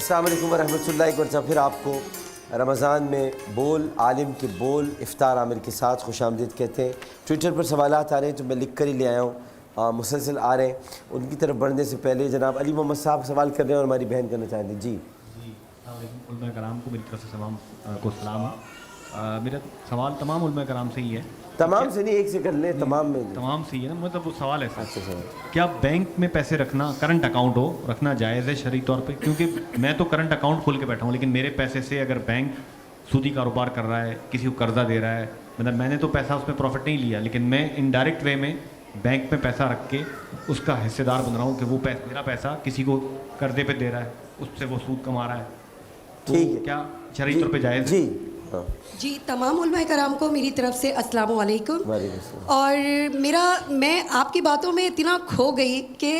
السلام علیکم ورحمۃ اللہ، ایک مرتبہ پھر آپ کو رمضان میں بول عالم کے بول افطار عامر کے ساتھ خوش آمدید کہتے ہیں۔ ٹویٹر پر سوالات آ رہے ہیں تو میں لکھ کر ہی لے آیا ہوں، مسلسل آ رہے ہیں۔ ان کی طرف بڑھنے سے پہلے جناب علی محمد صاحب سوال کر رہے ہیں اور ہماری بہن کرنا چاہتے ہیں۔ جی السلام علیکم علماء کرام کو میری طرف سے سلام ہے۔ میرا سوال تمام علماء کرام سے ہی ہے۔ تمام سے نہیں، ایک سے کر لیں، تمام میں تمام سے ہی ہے نا، مطلب وہ سوال ہے اچھا سوال، کیا بینک میں پیسے رکھنا، کرنٹ اکاؤنٹ ہو رکھنا جائز ہے شرعی طور پہ؟ کیونکہ میں تو کرنٹ اکاؤنٹ کھول کے بیٹھا ہوں، لیکن میرے پیسے سے اگر بینک سودی کاروبار کر رہا ہے، کسی کو قرضہ دے رہا ہے، مطلب میں نے تو پیسہ اس میں پروفٹ نہیں لیا، لیکن میں انڈائریکٹ وے میں بینک میں پیسہ رکھ کے اس کا حصے دار بن رہا ہوں کہ وہ میرا پیسہ کسی کو قرضے پہ دے رہا ہے، اس سے وہ سود کما رہا ہے، تو کیا شرعی طور پہ جائز ہے؟ جی تمام علماء کرام کو میری طرف سے السلام علیکم۔ اور میں آپ کی باتوں میں اتنا کھو گئی کہ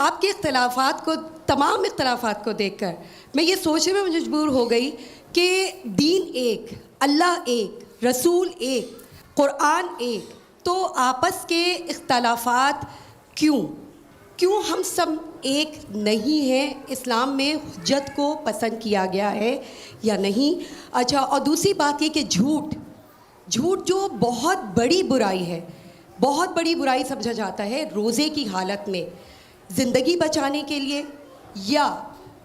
آپ کے اختلافات کو، تمام اختلافات کو دیکھ کر میں یہ سوچنے میں مجبور ہو گئی کہ دین ایک، اللہ ایک، رسول ایک، قرآن ایک، تو آپس کے اختلافات کیوں ہم سب ایک نہیں ہیں؟ اسلام میں حجت کو پسند کیا گیا ہے یا نہیں؟ اچھا، اور دوسری بات یہ کہ جھوٹ جو بہت بڑی برائی ہے، بہت بڑی برائی سمجھا جاتا ہے روزے کی حالت میں زندگی بچانے کے لیے، یا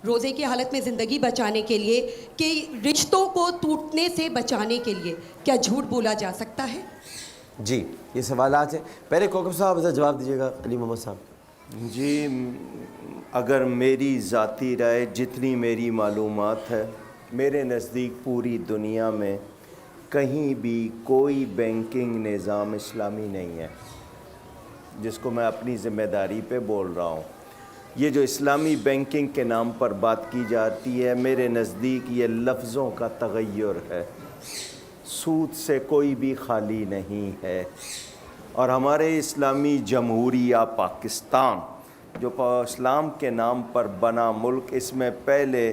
روزے کی حالت میں زندگی بچانے کے لیے کہ رشتوں کو ٹوٹنے سے بچانے کے لیے کیا جھوٹ بولا جا سکتا ہے؟ جی یہ سوالات ہیں۔ پہلے کوکب صاحب ذرا جواب دیجیے گا علی محمد صاحب۔ جی، اگر میری ذاتی رائے، جتنی میری معلومات ہے، میرے نزدیک پوری دنیا میں کہیں بھی کوئی بینکنگ نظام اسلامی نہیں ہے، جس کو میں اپنی ذمہ داری پہ بول رہا ہوں۔ یہ جو اسلامی بینکنگ کے نام پر بات کی جاتی ہے، میرے نزدیک یہ لفظوں کا تغیر ہے، سود سے کوئی بھی خالی نہیں ہے۔ اور ہمارے اسلامی جمہوریہ پاکستان جو اسلام کے نام پر بنا ملک، اس میں پہلے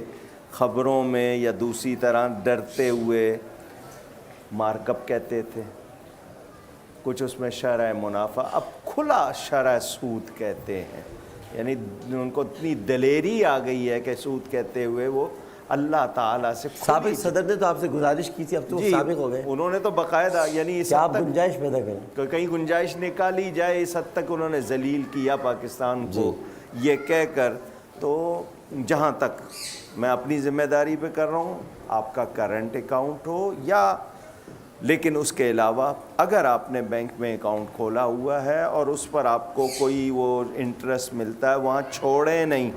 خبروں میں یا دوسری طرح ڈرتے ہوئے مارک اپ کہتے تھے، کچھ اس میں شرح منافع، اب کھلا شرح سود کہتے ہیں۔ یعنی ان کو اتنی دلیری آ گئی ہے کہ سود کہتے ہوئے وہ اللہ تعالیٰ سے، سابق صدر نے تو آپ سے گزارش کی تھی، اب تو سابق ہو گئے، انہوں نے تو باقاعدہ، یعنی اس آپ گنجائش پیدا کریں، کہیں گنجائش نکالی جائے، اس حد تک انہوں نے ذلیل کیا پاکستان کو یہ کہہ کر۔ تو جہاں تک میں اپنی ذمہ داری پہ کر رہا ہوں، آپ کا کرنٹ اکاؤنٹ ہو یا، لیکن اس کے علاوہ اگر آپ نے بینک میں اکاؤنٹ کھولا ہوا ہے اور اس پر آپ کو کوئی وہ انٹرسٹ ملتا ہے، وہاں چھوڑیں نہیں،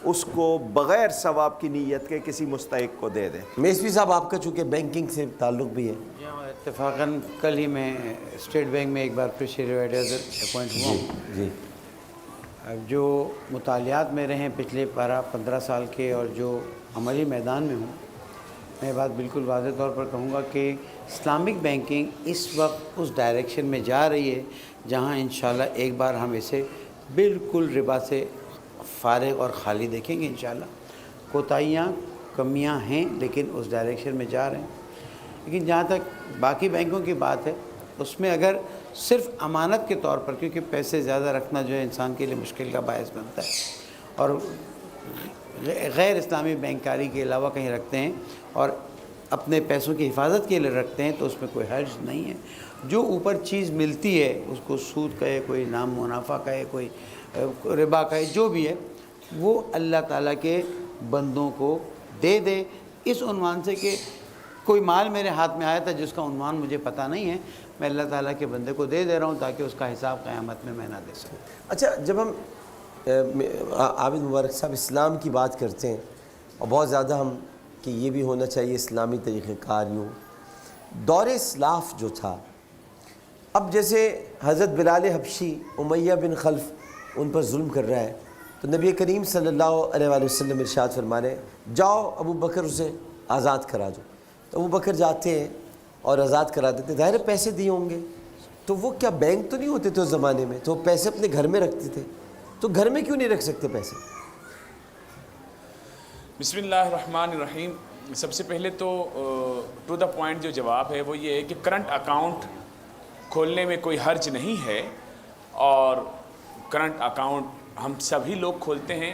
اس کو بغیر ثواب کی نیت کے کسی مستحق کو دے دیں۔ میسوی صاحب آپ کا چونکہ بینکنگ سے تعلق بھی ہے، جی ہاں، اتفاقاً کل ہی میں اسٹیٹ بینک میں ایک بار پھر شیئر ایڈوائزر اپوائنٹ ہوا ہوں۔ جی اب جو مطالعات میرے ہیں پچھلے 15 سال کے، اور جو عملی میدان میں ہوں، میں بات بالکل واضح طور پر کہوں گا کہ اسلامک بینکنگ اس وقت اس ڈائریکشن میں جا رہی ہے جہاں انشاءاللہ ایک بار ہم اسے بالکل ربا سے فارغ اور خالی دیکھیں گے انشاءاللہ۔ کوتاہیاں، کمیاں ہیں، لیکن اس ڈائریکشن میں جا رہے ہیں۔ لیکن جہاں تک باقی بینکوں کی بات ہے، اس میں اگر صرف امانت کے طور پر، کیونکہ پیسے زیادہ رکھنا جو ہے انسان کے لیے مشکل کا باعث بنتا ہے، اور غیر اسلامی بینکاری کے علاوہ کہیں رکھتے ہیں اور اپنے پیسوں کی حفاظت کے لیے رکھتے ہیں، تو اس میں کوئی حرج نہیں ہے۔ جو اوپر چیز ملتی ہے، اس کو سود کہے، کوئی نام منافع کہے، کوئی ربا کہے، جو بھی ہے، وہ اللہ تعالیٰ کے بندوں کو دے دے، اس عنوان سے کہ کوئی مال میرے ہاتھ میں آیا تھا جس کا عنوان مجھے پتہ نہیں ہے، میں اللہ تعالیٰ کے بندے کو دے رہا ہوں تاکہ اس کا حساب قیامت میں نہ دے سکوں۔ اچھا، جب ہم عابد مبارک صاحب اسلام کی بات کرتے ہیں، اور بہت زیادہ ہم کہ یہ بھی ہونا چاہیے اسلامی طریقہ کار، یوں دور اسلاف جو تھا، اب جیسے حضرت بلال حبشی امیہ بن خلف ان پر ظلم کر رہا ہے، تو نبی کریم صلی اللہ علیہ وآلہ وسلم ارشاد فرما رہے ہیں، جاؤ ابو بکر اسے آزاد کرا دو۔ تو ابو بکر جاتے ہیں اور آزاد کرا دیتے، ظاہر پیسے دیے ہوں گے، تو وہ کیا بینک تو نہیں ہوتے تھے اس زمانے میں، تو پیسے اپنے گھر میں رکھتے تھے، تو گھر میں کیوں نہیں رکھ سکتے پیسے؟ بسم اللہ الرحمن الرحیم۔ سب سے پہلے تو ٹو دا پوائنٹ جو جواب ہے وہ یہ ہے کہ کرنٹ اکاؤنٹ کھولنے میں کوئی حرج نہیں ہے، اور کرنٹ اکاؤنٹ ہم سبھی لوگ کھولتے ہیں،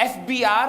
FBR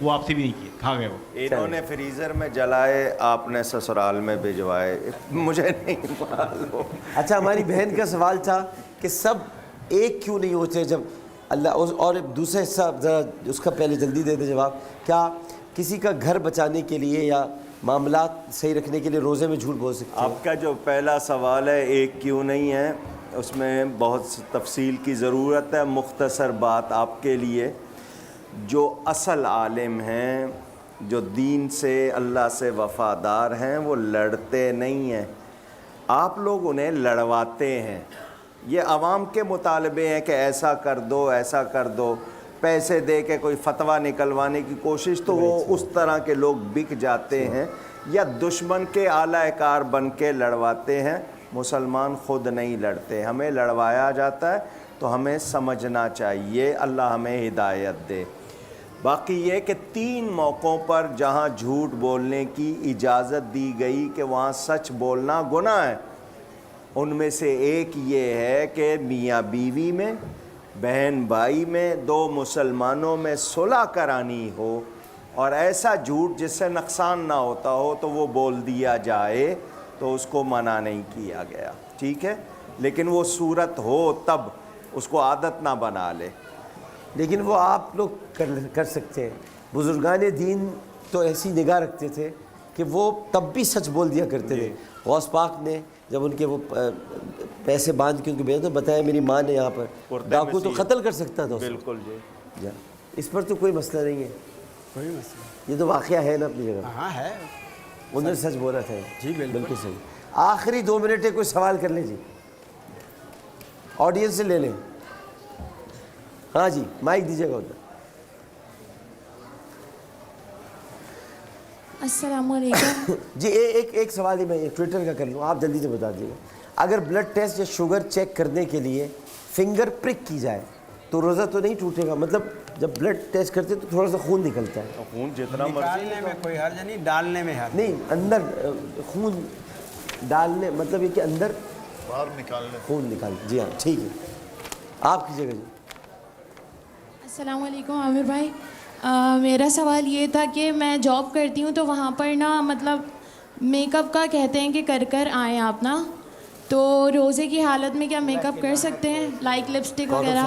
وہ آپ سے بھی نہیں کیے, کھا گئے وہ. انہوں نے فریزر میں جلائے, آپ نے سسرال میں بھجوائے, مجھے نہیں معلوم. اچھا, ہماری بہن کا سوال تھا کہ سب ایک کیوں نہیں ہوتے جب اللہ, اور دوسرا حصہ ذرا اس کا پہلے جلدی دے دے جواب. کیا کسی کا گھر بچانے کے لیے یا معاملات صحیح رکھنے کے لیے روزے میں جھوٹ بول سکتے ہیں؟ آپ کا جو پہلا سوال ہے ایک کیوں نہیں ہے, اس میں بہت تفصیل کی ضرورت ہے. مختصر بات آپ کے لیے, جو اصل عالم ہیں, جو دین سے اللہ سے وفادار ہیں, وہ لڑتے نہیں ہیں. آپ لوگ انہیں لڑواتے ہیں. یہ عوام کے مطالبے ہیں کہ ایسا کر دو, ایسا کر دو, پیسے دے کے کوئی فتویٰ نکلوانے کی کوشش, تو وہ اس طرح کے لوگ بک جاتے ہیں یا دشمن کے اعلیٰ کار بن کے لڑواتے ہیں. مسلمان خود نہیں لڑتے, ہمیں لڑوایا جاتا ہے, تو ہمیں سمجھنا چاہیے. اللہ ہمیں ہدایت دے. باقی یہ کہ 3 موقعوں پر جہاں جھوٹ بولنے کی اجازت دی گئی کہ وہاں سچ بولنا گناہ ہے, ان میں سے ایک یہ ہے کہ میاں بیوی میں, بہن بھائی میں, 2 مسلمانوں میں صلح کرانی ہو اور ایسا جھوٹ جس سے نقصان نہ ہوتا ہو تو وہ بول دیا جائے, تو اس کو منع نہیں کیا گیا. ٹھیک ہے, لیکن وہ صورت ہو تب, اس کو عادت نہ بنا لے. لیکن وہ آپ لوگ کر سکتے ہیں. بزرگان دین تو ایسی نگاہ رکھتے تھے کہ وہ تب بھی سچ بول دیا کرتے تھے. غوث پاک نے جب ان کے وہ پیسے باندھ کے ان کو بھیجا تو بتایا میری ماں نے یہاں پر, ڈاکو تو قتل کر سکتا تھا. بالکل جی, اس پر تو کوئی مسئلہ نہیں ہے. کوئی مسئلہ, یہ تو واقعہ ہے نا اپنی جگہ. ہاں ہے, انہوں نے سچ بولا تھا. جی بالکل صحیح. آخری 2 منٹ ہے, کوئی سوال کر لیں جی, آڈینس سے لے لیں. ہاں جی, مائک دیجیے گا ادھر. السلام علیکم. جی ایک سوال ہی میں ٹویٹر کا کر لوں, آپ جلدی سے بتا دیجیے گا. اگر بلڈ ٹیسٹ یا شوگر چیک کرنے کے لیے فنگر پرک کی جائے تو روزہ تو نہیں ٹوٹے گا؟ مطلب جب بلڈ ٹیسٹ کرتے تو تھوڑا سا خون نکلتا ہے. خون جتنا مرضی نکالنے میں کوئی حرج نہیں, ڈالنے میں حرج نہیں, اندر خون ڈالنے, مطلب یہ کہ اندر باہر نکالنے خون نکال. جی ہاں ٹھیک ہے, آپ کیجیے گا جی. السلام علیکم عامر بھائی. میرا سوال یہ تھا کہ میں جاب کرتی ہوں تو وہاں پر نا مطلب میک اپ کا کہتے ہیں کہ کر آئیں آپ نا, تو روزے کی حالت میں کیا میک اپ کر سکتے ہیں, لائک لپسٹک وغیرہ؟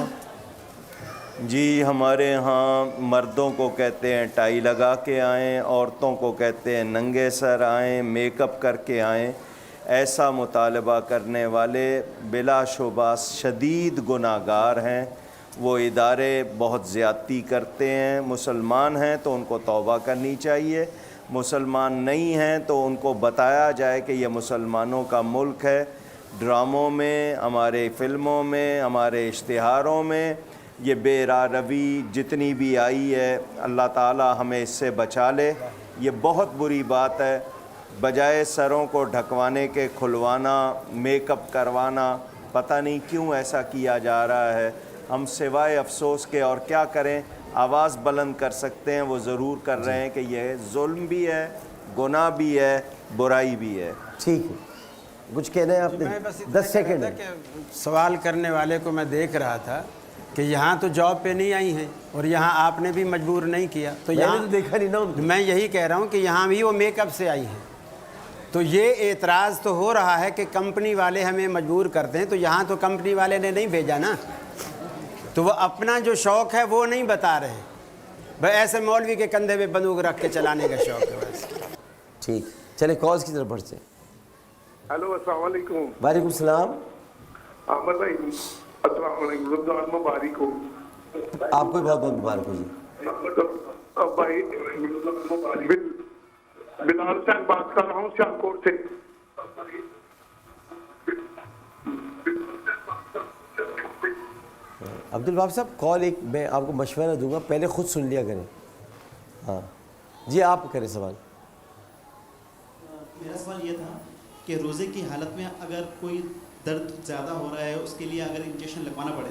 جی, ہمارے ہاں مردوں کو کہتے ہیں ٹائی لگا کے آئیں, عورتوں کو کہتے ہیں ننگے سر آئیں, میک اپ کر کے آئیں. ایسا مطالبہ کرنے والے بلا شبہ شدید گناہ گار ہیں. وہ ادارے بہت زیادتی کرتے ہیں. مسلمان ہیں تو ان کو توبہ کرنی چاہیے, مسلمان نہیں ہیں تو ان کو بتایا جائے کہ یہ مسلمانوں کا ملک ہے. ڈراموں میں, ہمارے فلموں میں, ہمارے اشتہاروں میں یہ بے راہ روی جتنی بھی آئی ہے, اللہ تعالی ہمیں اس سے بچا لے. یہ بہت بری بات ہے. بجائے سروں کو ڈھکوانے کے کھلوانا, میک اپ کروانا, پتہ نہیں کیوں ایسا کیا جا رہا ہے. ہم سوائے افسوس کے اور کیا کریں. آواز بلند کر سکتے ہیں, وہ ضرور کر رہے ہیں کہ یہ ظلم بھی ہے, گناہ بھی ہے, برائی بھی ہے. ٹھیک ہے, کچھ کہنا ہے آپ نے؟ 10 سیکنڈ. سوال کرنے والے کو میں دیکھ رہا تھا کہ یہاں تو جاب پہ نہیں آئی ہیں اور یہاں آپ نے بھی مجبور نہیں کیا, تو یہاں تو دیکھا نہیں نا. میں یہی کہہ رہا ہوں کہ یہاں بھی وہ میک اپ سے آئی ہیں. تو یہ اعتراض تو ہو رہا ہے کہ کمپنی والے ہمیں مجبور کرتے ہیں, تو یہاں تو کمپنی والے نے نہیں بھیجا نا, تو وہ اپنا جو شوق ہے وہ نہیں بتا رہے. بھائی ایسے مولوی کے کندھے پہ بندوق رکھ کے چلانے کا شوق ہے بس. ٹھیک, چلے کالز کی طرف بڑھتے ہیں. ہیلو, السلام علیکم. وعلیکم السلام. احمد بھائی السلام علیکم, رمضان مبارک ہو. آپ کو بھی بہت بہت مبارک ہو جی. بھائی بلال صاحب بات کر رہا ہوں شاہکوٹ سے. عبدالوہاب صاحب کال ایک میں آپ کو مشورہ دوں گا, پہلے خود سن لیا کریں. ہاں جی, آپ کریں سوال. میرا سوال یہ تھا کہ روزے کی حالت میں اگر کوئی درد زیادہ ہو رہا ہے, اس کے لیے اگر انجیکشن لگوانا پڑے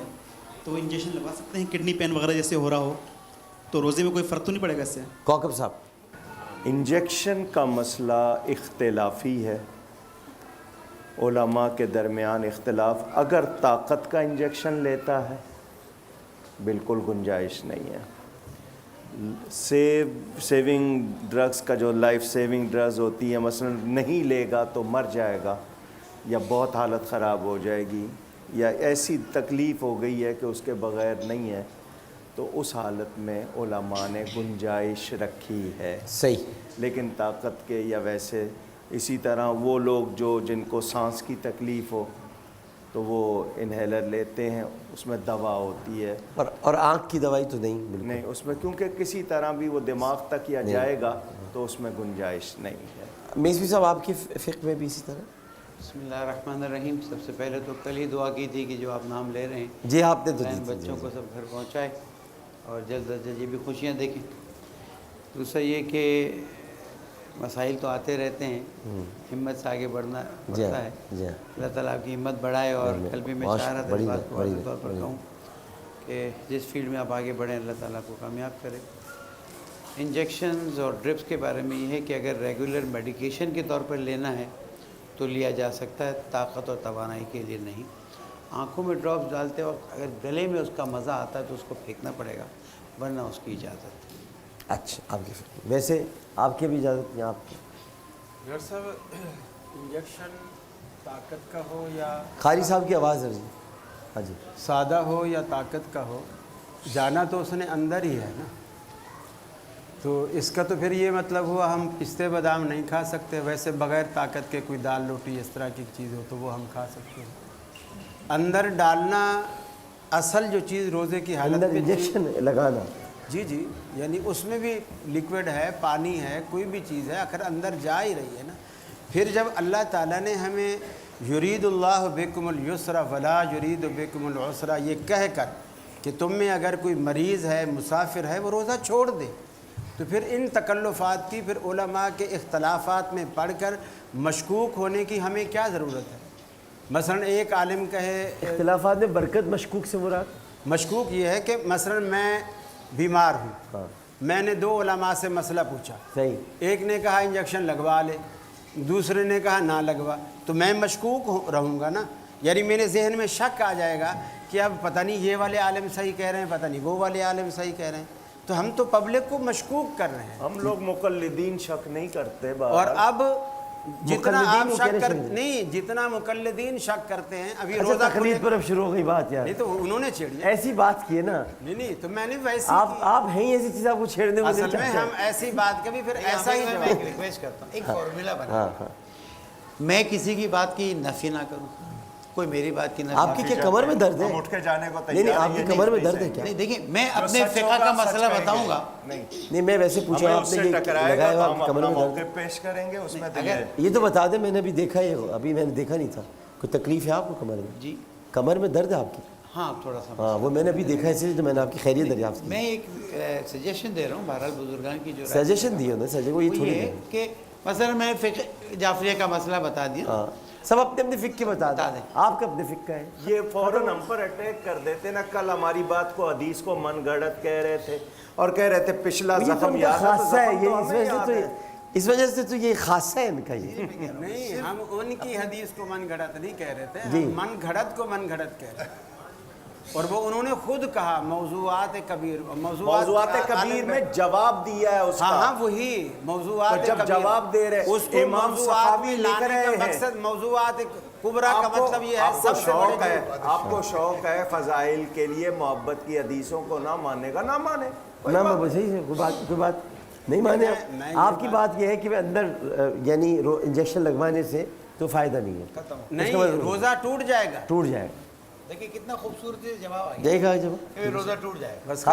تو وہ انجیکشن لگوا سکتے ہیں؟ کڈنی پین وغیرہ جیسے ہو رہا ہو تو روزے میں کوئی فرق تو نہیں پڑے گا اس سے؟ کوکب صاحب, انجیکشن کا مسئلہ اختلافی ہے, علماء کے درمیان اختلاف. اگر طاقت کا انجیکشن لیتا ہے بالکل گنجائش نہیں ہے. سیونگ ڈرگس کا جو لائف سیونگ ڈرگز ہوتی ہے مثلا نہیں لے گا تو مر جائے گا یا بہت حالت خراب ہو جائے گی یا ایسی تکلیف ہو گئی ہے کہ اس کے بغیر نہیں ہے، تو اس حالت میں علماء نے گنجائش رکھی ہے صحیح. لیکن طاقت کے یا ویسے اسی طرح وہ لوگ جن کو سانس کی تکلیف ہو تو وہ انہیلر لیتے ہیں، اس میں دوا ہوتی ہے اور آنکھ کی دوائی تو نہیں بالکل نہیں اس میں، کیونکہ کسی طرح بھی وہ دماغ تک یا جائے گا تو اس میں گنجائش نہیں ہے. میزوی صاحب آپ کی فقہ میں بھی اسی طرح؟ بسم اللہ الرحمن الرحیم. سب سے پہلے تو کل ہی دعا کی تھی کہ جو آپ نام لے رہے ہیں جی آپ نے تو بچوں کو سب گھر پہنچائے اور جلد از جلد یہ بھی خوشیاں دیکھیں. دوسرا یہ کہ مسائل تو آتے رہتے ہیں، ہمت سے آگے بڑھنا پڑتا ہے. اللہ تعالیٰ آپ کی ہمت بڑھائے. اور کل بھی میں چاہ رہا تھا اس بات کو واضح طور پر کہوں کہ جس فیلڈ میں آپ آگے بڑھیں اللہ تعالیٰ کو کامیاب کرے. انجیکشنز اور ڈرپس کے بارے میں یہ ہے کہ اگر ریگولر میڈیکیشن کے طور پر لینا ہے تو لیا جا سکتا ہے، طاقت اور توانائی کے لیے نہیں. آنکھوں میں ڈراپس ڈالتے وقت اگر گلے میں اس کا مزہ آتا ہے تو اس کو پھینکنا پڑے گا، ورنہ اس کی اجازت. اچھا آپ کی فکر ویسے آپ کی بھی اجازت نہیں آپ کی؟ ڈاکٹر صاحب انجیکشن طاقت کا ہو یا قاری صاحب کی آواز ہے جی. ہاں جی. سادہ ہو یا طاقت کا ہو، جانا تو اس نے اندر ہی ہے نا، تو اس کا تو پھر یہ مطلب ہوا ہم پستے بادام نہیں کھا سکتے. ویسے بغیر طاقت کے کوئی دال روٹی اس طرح کی چیز ہو تو وہ ہم کھا سکتے ہیں. اندر ڈالنا اصل جو چیز روزے کی حالت اندر میں انجیکشن لگانا، جی جی، یعنی اس میں بھی لیکوڈ ہے، پانی ہے، کوئی بھی چیز ہے، آخر اندر جا ہی رہی ہے نا. پھر جب اللہ تعالیٰ نے ہمیں یرید اللہ بکم اليسر ولا یرید بکم العسر یہ کہہ کر کہ تم میں اگر کوئی مریض ہے، مسافر ہے، وہ روزہ چھوڑ دے، تو پھر ان تکلفات کی پھر علماء کے اختلافات میں پڑھ کر مشکوک ہونے کی ہمیں کیا ضرورت ہے؟ مثلا ایک عالم کہے اختلافات میں برکت مشکوک سے مراد مشکوک یہ ہے کہ مثلا میں بیمار ہوں، میں نے 2 علماء سے مسئلہ پوچھا، صحیح، ایک نے کہا انجیکشن لگوا لے، دوسرے نے کہا نہ لگوا، تو میں مشکوک رہوں گا نا. یعنی میرے ذہن میں شک آ جائے گا کہ اب پتہ نہیں یہ والے عالم صحیح کہہ رہے ہیں، پتہ نہیں وہ والے عالم صحیح کہہ رہے ہیں. تو ہم تو پبلک کو مشکوک کر رہے ہیں. ہم لوگ مقلدین شک نہیں کرتے. اور اب جتنا آپ شک کر نہیں جتنا مقلدین شک کرتے ہیں ابھی روزہ تقلید پر اب شروع ہو گئی بات یار. نہیں تو انہوں نے چھیڑی ایسی بات کی ہے نا. نہیں تو میں نے ویسے آپ ہیں ایسی چیز آپ کو چھیڑنے میں اصل میں ہم ایسی بات کبھی پھر ایسا ہی میں ایک ریکویسٹ کرتا ہوں، ایک فارمولا بنا، میں کسی کی بات کی نفی نہ کروں، کوئی میری بات کی نفی. آپ کی کیا کمر میں درد ہے؟ اٹھ کے جانے کو نہیں نہیں، آپ کی کمر میں درد ہے کیا؟ نہیں دیکھیں میں اپنے فقہ کا مسئلہ بتاؤں گا. نہیں میں ویسے پوچھا آپ نے لگایا ہوا آپ کی کمر میں درد ہے؟ پیش کریں گے اس میں. یہ تو بتا دیں، میں نے ابھی دیکھا ہے، ابھی میں نے دیکھا نہیں تھا. کوئی تکلیف ہے آپ کو کمر میں؟ جی کمر میں درد ہے آپ کی؟ ہاں تھوڑا سا. ہاں وہ میں نے ابھی دیکھا ہے، اس لیے تو میں نے آپ کی خیریت دریافت کی. میں ایک سجیشن دے رہا ہوں بہرحال بزرگان کی جو سجیشن دی انہوں نے سجے کو، یہ تھوڑی ہے کہ مثلا میں فقہ جعفریہ کا مسئلہ بتا دیا. ہاں سب اپنے اپنے فقہ بتا دیں. آپ کا اپنے فقہ ہے. یہ فوراً ہم پر اٹیک کر دیتے نا. کل ہماری بات کو حدیث کو من گھڑت کہہ رہے تھے اور کہہ رہے تھے پچھلا زخم یاد ہے، خاصہ ہے یہ، اس وجہ سے تو یہ خاصہ ہے ان کا. یہ نہیں ہم ان کی حدیث کو من گھڑت نہیں کہہ رہے تھے، ہم من گھڑت کو من گھڑت کہہ رہے ہیں. اور وہ انہوں نے خود کہا موضوعات کبیر، موضوعات کبیر میں جواب دیا ہے اس کا. ہاں وہی موضوعات جب جواب دے رہے اس کو امام صحابی لکھ رہے ہیں. مقصد موضوعات کبرا کا مطلب یہ ہے سب سے شوق ہے، آپ کو شوق ہے فضائل کے لیے محبت کی حدیثوں کو نہ ماننے کا نہ مانے. نہ صحیح ہے، کوئی بات نہیں مانے. آپ کی بات یہ ہے کہ اندر یعنی انجیکشن لگوانے سے تو فائدہ نہیں ہے. نہیں روزہ ٹوٹ جائے گا. ٹوٹ جائے گا. دیکھیں کتنا خوبصورت جواب آ گیا. دیکھا جب روزہ ٹوٹ جائے گا. بس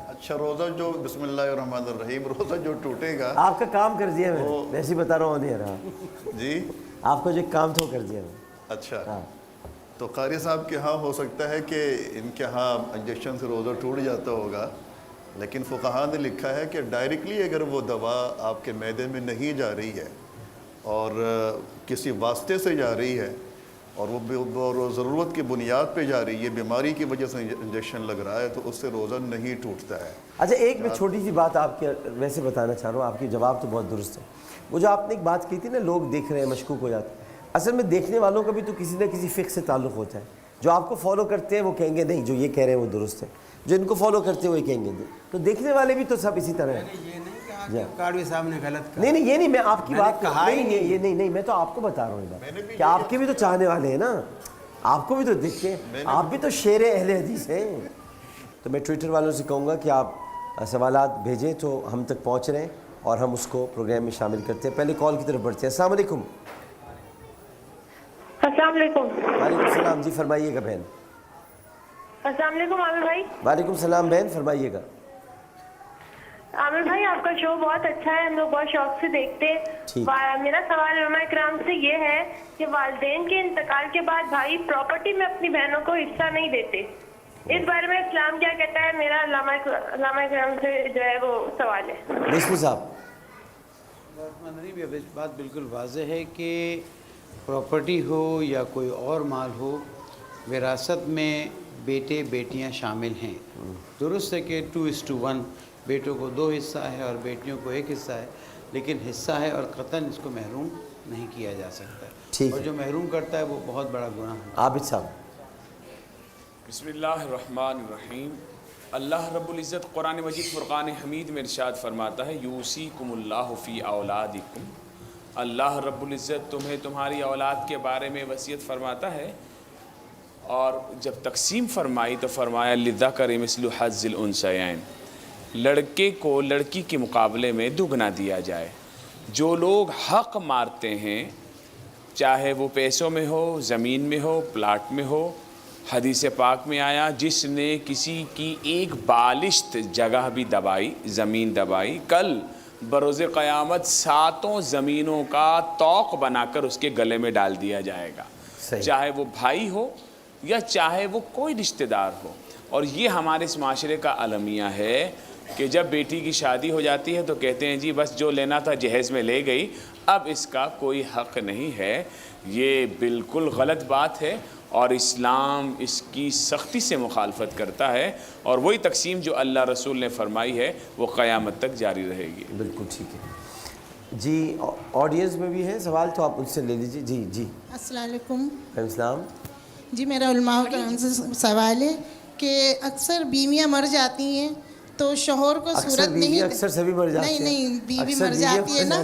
اچھا روزہ جو بسم اللہ الرحمن الرحیم، روزہ جو ٹوٹے گا آپ کا کام کر دیا میں ویسے ہی بتا رہا ہوں. نہیں رہا جی آپ کو جو کام تو کر دیا میں. اچھا تو قاری صاحب کے ہاں ہو سکتا ہے کہ ان کے ہاں انجیکشن سے روزہ ٹوٹ جاتا ہوگا، لیکن فقہاء نے لکھا ہے کہ ڈائریکٹلی اگر وہ دوا آپ کے معدے میں نہیں جا رہی ہے اور کسی واسطے سے جا رہی ہے اور وہ ضرورت کی بنیاد پہ جا رہی ہے، بیماری کی وجہ سے انجیکشن لگ رہا ہے، تو اس سے روزہ نہیں ٹوٹتا ہے. اچھا ایک میں چھوٹی سی بات آپ کے ویسے بتانا چاہ رہا ہوں، آپ کی جواب تو بہت درست ہے. وہ جو آپ نے ایک بات کی تھی نا، لوگ دیکھ رہے ہیں مشکوک ہو جاتے ہیں. اصل میں دیکھنے والوں کا بھی تو کسی نہ کسی فقہ سے تعلق ہوتا ہے. جو آپ کو فالو کرتے ہیں وہ کہیں گے نہیں جو یہ کہہ رہے ہیں وہ درست ہے. جو ان کو فالو کرتے ہوئے کہیں گے. تو دیکھنے والے بھی تو سب اسی طرح ہیں. یہ نہیں کہا کہ کاڑوی صاحب نے غلط کہا. نہیں یہ نہیں, میں آپ کی میں نے بات کہا ہی نہیں, یہ نہیں, میں تو آپ کو بتا رہا ہوں یہ بات کہ آپ کے بھی تو چاہنے والے ہیں نا, آپ کو بھی تو دیکھتے ہیں, آپ بھی تو شیر اہل حدیث ہیں. تو میں ٹویٹر والوں سے کہوں گا کہ آپ سوالات بھیجیں تو ہم تک پہنچ رہے ہیں اور ہم اس کو پروگرام میں شامل کرتے ہیں. پہلے کال کی طرف بڑھتے ہیں. السلام علیکم. السلام علیکم. وعلیکم السلام. جی فرمائیے گا بہن. السلام علیکم عامر بھائی. وعلیکم السلام بہن, فرمائیے گا. عامر بھائی آپ کا شو بہت اچھا ہے, ہم لوگ بہت شوق سے دیکھتے ہیں. میرا سوال علماء کرام سے یہ ہے کہ والدین کے انتقال کے بعد بھائی پراپرٹی میں اپنی بہنوں کو حصہ نہیں دیتے, اس بارے میں اسلام کیا کہتا ہے؟ میرا علماء کرام سے جو ہے وہ سوال ہے. بسم صاحب. بات بالکل واضح ہے کہ پراپرٹی ہو یا کوئی اور مال ہو, وراثت میں بیٹے بیٹیاں شامل ہیں. درست ہے کہ 2:1 بیٹوں کو 2 حصہ ہے اور بیٹیوں کو 1 حصہ ہے, لیکن حصہ ہے اور قطعاً اس کو محروم نہیں کیا جا سکتا, اور جو محروم کرتا ہے وہ بہت بڑا گناہ ہے. عابد صاحب. بسم اللہ الرحمن الرحیم. اللہ رب العزت قرآن مجید فرقان حمید میں ارشاد فرماتا ہے یوصیکم اللہ فی اولادکم. اللہ رب العزت تمہیں تمہاری اولاد کے بارے میں وصیت فرماتا ہے, اور جب تقسیم فرمائی تو فرمایا للذکر مثل حظ الانثیین, لڑکے کو لڑکی کے مقابلے میں دگنا دیا جائے. جو لوگ حق مارتے ہیں, چاہے وہ پیسوں میں ہو, زمین میں ہو, پلاٹ میں ہو, حدیث پاک میں آیا جس نے کسی کی ایک بالشت جگہ بھی دبائی, زمین دبائی, کل بروز قیامت 7 زمینوں کا طوق بنا کر اس کے گلے میں ڈال دیا جائے گا, چاہے وہ بھائی ہو یا چاہے وہ کوئی رشتہ دار ہو. اور یہ ہمارے اس معاشرے کا المیہ ہے کہ جب بیٹی کی شادی ہو جاتی ہے تو کہتے ہیں جی بس جو لینا تھا جہیز میں لے گئی, اب اس کا کوئی حق نہیں ہے. یہ بالکل غلط بات ہے اور اسلام اس کی سختی سے مخالفت کرتا ہے, اور وہی تقسیم جو اللہ رسول نے فرمائی ہے وہ قیامت تک جاری رہے گی. بالکل ٹھیک ہے. جی آڈینس میں بھی ہے سوال تو آپ ان سے لے لیجیے. جی السلام علیکم. السلام. جی میرا علماء کرام سے سوال ہے کہ اکثر بیویاں مر جاتی ہیں تو شوہر کو صورت نہیں, اکثر سبھی مر جاتے ہیں. نہیں بیوی مر جاتی ہے نا,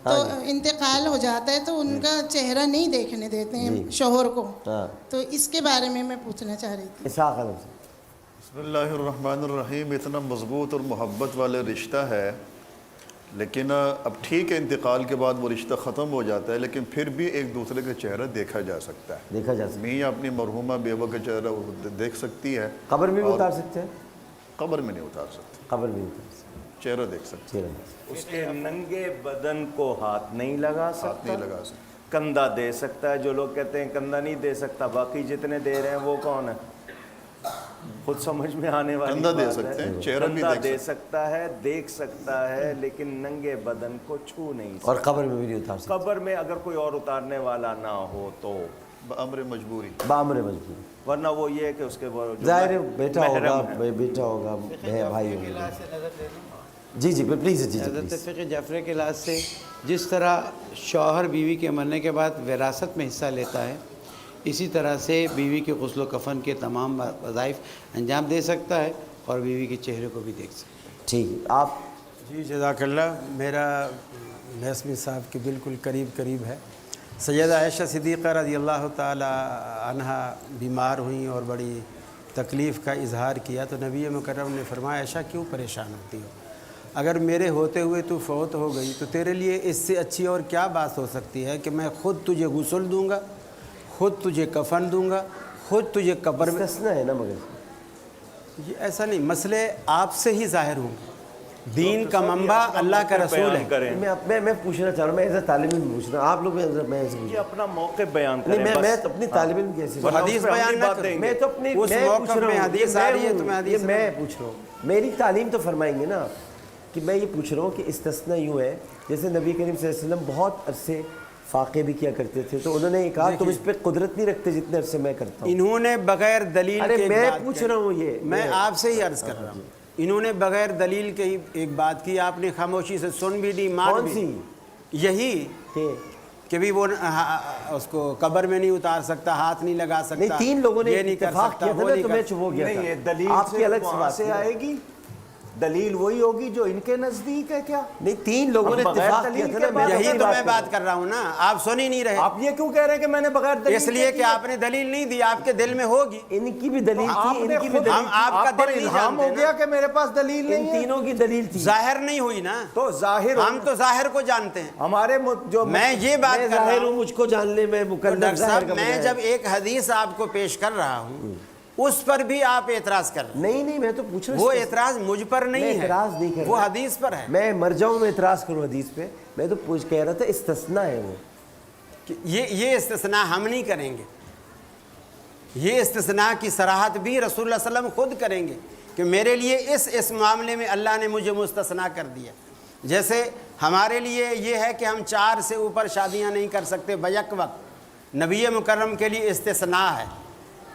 تو انتقال ہو جاتا ہے تو ان کا چہرہ نہیں دیکھنے دیتے ہیں شوہر کو, تو اس کے بارے میں پوچھنا چاہ رہی تھی. بسم اللہ الرحمن الرحیم. اتنا مضبوط اور محبت والے رشتہ ہے, لیکن اب ٹھیک ہے انتقال کے بعد وہ رشتہ ختم ہو جاتا ہے, لیکن پھر بھی ایک دوسرے کا چہرہ دیکھا جا سکتا ہے. میاں اپنی مرحومہ بیوہ کا چہرہ دیکھ سکتی ہے. قبر میں بھی اتار سکتے ہیں؟ قبر میں نہیں اتار سکتے, قبر میں اتار سکتے, چہرہ دیکھ سکتے. اس کے ننگے بدن کو ہاتھ نہیں لگا سکتا, کندھا دے سکتا ہے. جو لوگ کہتے ہیں کندھا نہیں دے سکتا, باقی جتنے دے رہے ہیں وہ کون ہے؟ خود سمجھ میں آنے والی بات ہے. کندھا دے سکتا ہے, دیکھ سکتا ہے, لیکن ننگے بدن کو چھو نہیں سکتا. اور قبر میں بھی نہیں اتار سکتا. قبر میں اگر کوئی اور اتارنے والا نہ ہو تو بامر مجبوری, ورنہ وہ یہ ہے کہ اس کے ظاہر بیٹا ہوگا, بھائی ہوگا. جی پلیز. حضرت فقہ جعفری کے لحاظ سے جس طرح شوہر بیوی کے مرنے کے بعد وراثت میں حصہ لیتا ہے, اسی طرح سے بیوی کے غسل و کفن کے تمام وظائف انجام دے سکتا ہے اور بیوی کے چہرے کو بھی دیکھ سکتا ہے. ٹھیک ہے. آپ. جی جزاک اللہ. میرا نسمی صاحب کے بالکل قریب ہے. سیدہ عائشہ صدیقہ رضی اللہ تعالی عنہا بیمار ہوئیں اور بڑی تکلیف کا اظہار کیا, تو نبی مکرم نے فرمایا عائشہ کیوں پریشان ہوتی ہو, اگر میرے ہوتے ہوئے تو فوت ہو گئی تو تیرے لیے اس سے اچھی اور کیا بات ہو سکتی ہے کہ میں خود تجھے غسل دوں گا, خود تجھے کفن دوں گا, خود تجھے قبر میں. استثناء ہے نا, مگر یہ ایسا نہیں, مسئلے آپ سے ہی ظاہر ہوں گے. دین کا منبع اللہ کا رسول ہے. میں پوچھنا چاہ رہا ہوں, میں ایز اے طالب علم پوچھ رہا ہوں, آپ لوگ میں اپنا موقع بیان کریں. میں اپنی طالب علم کیسے حدیث بیان نہ کریں, میں تو اپنی اس موقع میں حدیث آ رہی ہے تو میں حدیث میں پوچھ رہا ہوں, میری تعلیم تو فرمائیں گے نا, کہ میں یہ پوچھ رہا ہوں کہ استثناء یوں ہے جیسے نبی کریم صلی اللہ علیہ وسلم بہت عرصے فاقے بھی کیا کرتے تھے, تو انہوں نے کہا تم اس پہ قدرت نہیں رکھتے جتنے عرصے میں کرتا ہوں. انہوں نے بغیر دلیل کے, میں پوچھ رہا ہوں, یہ میں آپ سے ہی عرض کر رہا ہوں, انہوں نے بغیر دلیل کے ایک بات کی, آپ نے خاموشی سے سن بھی دی, مان بھی. یہی کہ بھی وہ اس کو قبر میں نہیں اتار سکتا, ہاتھ نہیں لگا سکتا, نہیں 3 لوگوں نے یہ نہیں کر اتفاق سکتا, کیا تھا وہ نا, نہیں تو کر میں چپ ہو گیا نہیں, یہ تھا. دلیل آپ کی الگ وہاں بات سے آئے گی, دلیل وہی ہوگی جو ان کے نزدیک ہے کیا؟ نہیں 3 لوگوں نے اتفاق کیا تھا نا. یہی تو میں بات کر رہا ہوں نا, آپ سن ہی نہیں رہے. آپ یہ کیوں کہہ رہے ہیں کہ میں نے بغیر دلیل اس لیے کہ آپ نے دلیل نہیں دی, آپ کے دل میں ہوگی. ان کی بھی دلیل تھی, ان کی بھی ہم دلیل, آپ کا دل نہیں الہام ہو جانتے گیا نا, کہ میرے پاس دلیل ان نہیں ہے. تینوں کی دلیل تھی. ظاہر نہیں ہوئی نا, تو ظاہر ہم تو ظاہر کو جانتے ہیں. ہمارے جو میں یہ بات میں کر رہا ظاہر ہوں, ہوں, مجھ کو جاننے میں مکلف ڈاکٹر ظاہر صاحب کا میں مجھے جب ایک حدیث آپ کو پیش کر رہا ہوں اس پر بھی آپ اعتراض کر رہے ہیں. نہیں میں تو پوچھ رہا ہوں. وہ اعتراض مجھ پر نہیں ہے, اعتراض نہیں کر رہا, وہ حدیث پر ہے. میں مر جاؤں میں اعتراض کروں حدیث پہ, میں تو کہہ رہا تھا استثناء ہے وہ. یہ استثناء ہم نہیں کریں گے, یہ استثناء کی صراحت بھی رسول اللہ صلی اللہ علیہ وسلم خود کریں گے کہ میرے لیے اس معاملے میں اللہ نے مجھے مستثنیٰ کر دیا. جیسے ہمارے لیے یہ ہے کہ ہم 4 سے اوپر شادیاں نہیں کر سکتے بیک وقت, نبی مکرم کے لیے استثناء ہے.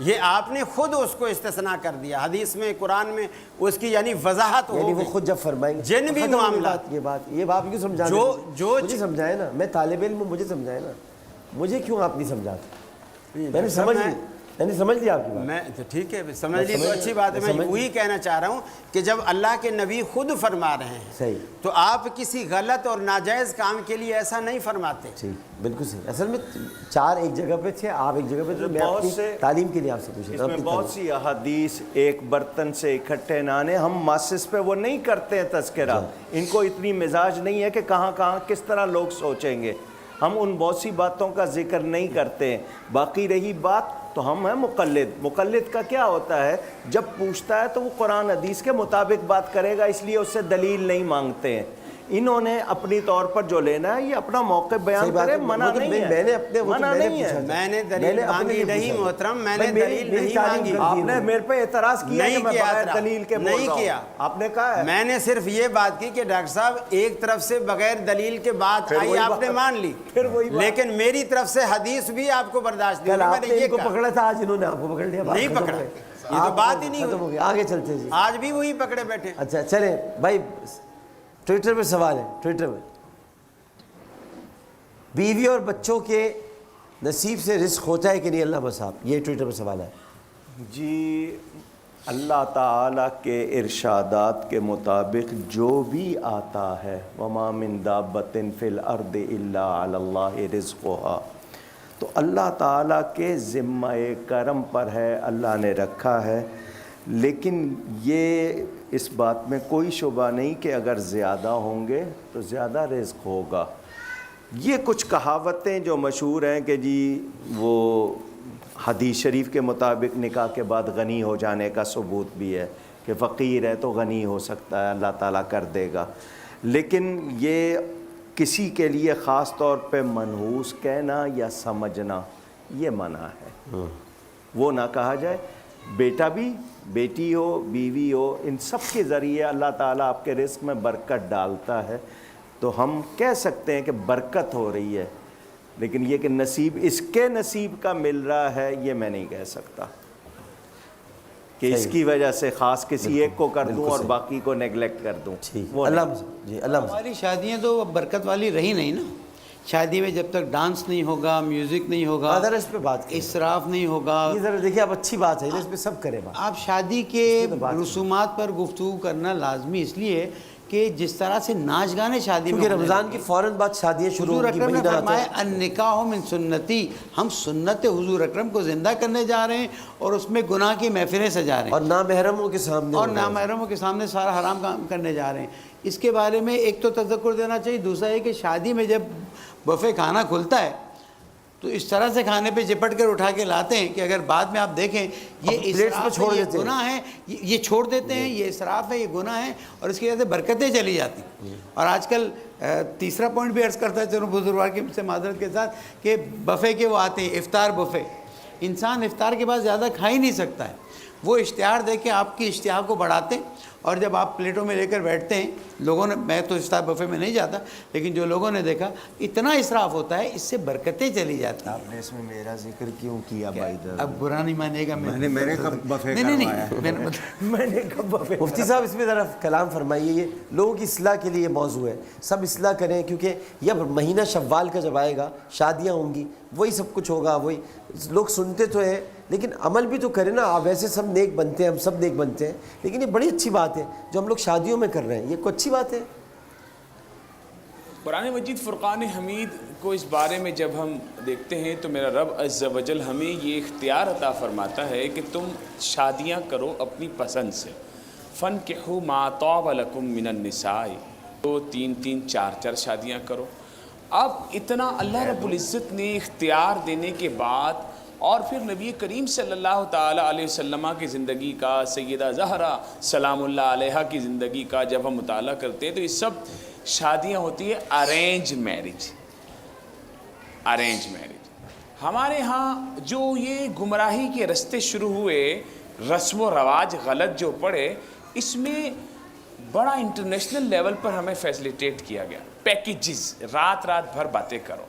یہ آپ نے خود اس کو استثناء کر دیا, حدیث میں قرآن میں اس کی یعنی وضاحت یعنی وہ خود جب فرمائیں گے جن بھی معاملات, یہ بات کیوں سمجھاتے جو مجھے سمجھائے نا, میں طالب علم ہوں, مجھے سمجھائے نا, مجھے کیوں آپ نہیں سمجھاتے؟ میں نے سمجھ لیا آپ کی بات. میں تو ٹھیک ہے سمجھ لی تو اچھی بات ہے. میں وہی کہنا چاہ رہا ہوں کہ جب اللہ کے نبی خود فرما رہے ہیں صحیح, تو آپ کسی غلط اور ناجائز کام کے لیے ایسا نہیں فرماتے. ٹھیک, بالکل صحیح. اصل میں 4 ایک جگہ پہ تھے, آپ ایک جگہ پہ تھے, میں اپنی تعلیم کے لیے آپ سے پوچھ رہا ہوں. اس میں بہت سی احادیث ایک برتن سے اکٹھے نانے, ہم ماسس پہ وہ نہیں کرتے ہیں تذکرہ, ان کو اتنی مزاج نہیں ہے کہ کہاں کہاں کس طرح لوگ سوچیں گے. ہم ان بہت سی باتوں کا ذکر نہیں کرتے ہیں. باقی رہی بات تو ہم ہیں مقلد. مقلد کا کیا ہوتا ہے, جب پوچھتا ہے تو وہ قرآن حدیث کے مطابق بات کرے گا, اس لیے اس سے دلیل نہیں مانگتے ہیں. انہوں نے اپنی طور پر جو لینا ہے یہ اپنا موقف بیان کرے, منع نہیں ہے. میں نے اپنے منع نہیں ہے. میں نے دلیل مانگی نہیں محترم, میں نے دلیل نہیں مانگی. آپ نے میرے پہ اعتراض کیا کہ میں بغیر دلیل کے بول رہا ہوں. نہیں کیا, آپ نے کہا ہے. میں نے صرف یہ بات کی کہ ڈاکٹر صاحب ایک طرف سے بغیر دلیل کے بات آئی, آپ نے مان لی, لیکن میری طرف سے حدیث بھی آپ کو برداشت نہیں. میں نے یہ پکڑا تھا, آج انہوں نے آپ کو پکڑ لیا. نہیں پکڑا, یہ تو بات ہی نہیں ہوئی. آگے چلتے ہیں, آج بھی وہی پکڑے بیٹھے. اچھا چلیں بھائی, ٹویٹر پہ سوال ہے, ٹویٹر پہ بیوی اور بچوں کے نصیب سے رزق ہوتا ہے کہ نہیں اللہ بس آپ, یہ ٹویٹر پہ سوال ہے. جی, اللہ تعالیٰ کے ارشادات کے مطابق جو بھی آتا ہے وَمَا مِن دَابَّةٍ فِي الْأَرْضِ إِلَّا عَلَى اللَّهِ رِزْقُهَا, تو اللہ تعالیٰ کے ذمہ کرم پر ہے, اللہ نے رکھا ہے. لیکن یہ اس بات میں کوئی شبہ نہیں کہ اگر زیادہ ہوں گے تو زیادہ رزق ہوگا. یہ کچھ کہاوتیں جو مشہور ہیں کہ جی وہ حدیث شریف کے مطابق نکاح کے بعد غنی ہو جانے کا ثبوت بھی ہے کہ فقیر ہے تو غنی ہو سکتا ہے, اللہ تعالیٰ کر دے گا. لیکن یہ کسی کے لیے خاص طور پہ منحوس کہنا یا سمجھنا یہ منع ہے, وہ نہ کہا جائے. بیٹا بھی, بیٹی ہو, بیوی ہو, ان سب کے ذریعے اللہ تعالیٰ آپ کے رزق میں برکت ڈالتا ہے, تو ہم کہہ سکتے ہیں کہ برکت ہو رہی ہے. لیکن یہ کہ نصیب اس کے نصیب کا مل رہا ہے, یہ میں نہیں کہہ سکتا کہ اس کی وجہ سے خاص کسی ایک کو کر دوں اور باقی کو نیگلیکٹ کر دوں. ہماری شادیاں تو برکت والی رہی نہیں نا. شادی میں جب تک ڈانس نہیں ہوگا, میوزک نہیں ہوگا, اس پہ بات اسراف نہیں ہوگا. یہ ذرا دیکھیے, اب اچھی بات ہے, اس پہ سب کرے بات. آپ شادی کے رسومات پر گفتگو کرنا لازمی اس لیے کہ جس طرح سے ناچ گانے شادی میں, کیونکہ رمضان کی فوراً بعد شادیاں شروع حضور اکرم نے فرمایا النکاح من سنتی, ہم سنت حضور اکرم کو زندہ کرنے جا رہے ہیں اور اس میں گناہ کی محفلیں سجا رہے ہیں, اور نامحرموں کے سامنے, اور نامحرموں کے سامنے سارا حرام کام کرنے جا رہے ہیں. اس کے بارے میں ایک تو تذکر دینا چاہیے, دوسرا یہ کہ شادی میں جب بفے کھانا کھلتا ہے تو اس طرح سے کھانے پہ چپٹ کر اٹھا کے لاتے ہیں کہ اگر بعد میں آپ دیکھیں یہ اسراف ہے, یہ گناہ ہے, یہ چھوڑ دیتے ہیں, یہ اسراف ہے, یہ گناہ ہے, اور اس کی وجہ سے برکتیں چلی جاتی. اور آج کل تیسرا پوائنٹ بھی عرض کرتا ہے چلو بزرگوار کی سے معذرت کے ساتھ کہ بفے کے وہ آتے ہیں, افطار بفے. انسان افطار کے بعد زیادہ کھا ہی نہیں سکتا ہے, وہ اشتہار دے کے آپ کی اشتہا کو بڑھاتے ہیں اور جب آپ پلیٹوں میں لے کر بیٹھتے ہیں لوگوں نے, میں تو اسٹاف بفے میں نہیں جاتا, لیکن جو لوگوں نے دیکھا اتنا اسراف ہوتا ہے, اس سے برکتیں چلی جاتی ہیں. آپ نے اس میں میرا ذکر کیوں کیا بھائی جان؟ اب برا نہیں مانے گا. میں نے کب بفے میں نے کب بفے. مفتی صاحب اس میں ذرا کلام فرمائیے. یہ لوگوں کی اصلاح کے لیے یہ موضوع ہے, سب اصلاح کریں, کیونکہ یہ مہینہ شوال کا جب آئے گا شادیاں ہوں گی, وہی سب کچھ ہوگا, وہی لوگ سنتے تو ہیں لیکن عمل بھی تو کریں نا. آپ ویسے سب نیک بنتے ہیں, ہم سب نیک بنتے ہیں, لیکن یہ بڑی اچھی بات ہے جو ہم لوگ شادیوں میں کر رہے ہیں, یہ کوئی اچھی بات ہے. قرآن مجید فرقان حمید کو اس بارے میں جب ہم دیکھتے ہیں تو میرا رب عز و جل ہمیں یہ اختیار عطا فرماتا ہے کہ تم شادیاں کرو اپنی پسند سے. فَانْكِحُوا مَا طَابَ لَكُم مِّنَ النِّسَاءِ, 2 3 3 4 4 شادیاں کرو. اب اتنا اللہ رب العزت نے اختیار دینے کے بعد اور پھر نبی کریم صلی اللہ تعالیٰ علیہ وسلم کی زندگی کا, سیدہ زہرا سلام اللہ علیہا کی زندگی کا جب ہم مطالعہ کرتے ہیں تو یہ سب شادیاں ہوتی ہے ارینج میرج. ارینج میرج ہمارے ہاں جو یہ گمراہی کے رستے شروع ہوئے, رسم و رواج غلط جو پڑے, اس میں بڑا انٹرنیشنل لیول پر ہمیں فیسلیٹیٹ کیا گیا. پیکیجز, رات رات بھر باتیں کرو,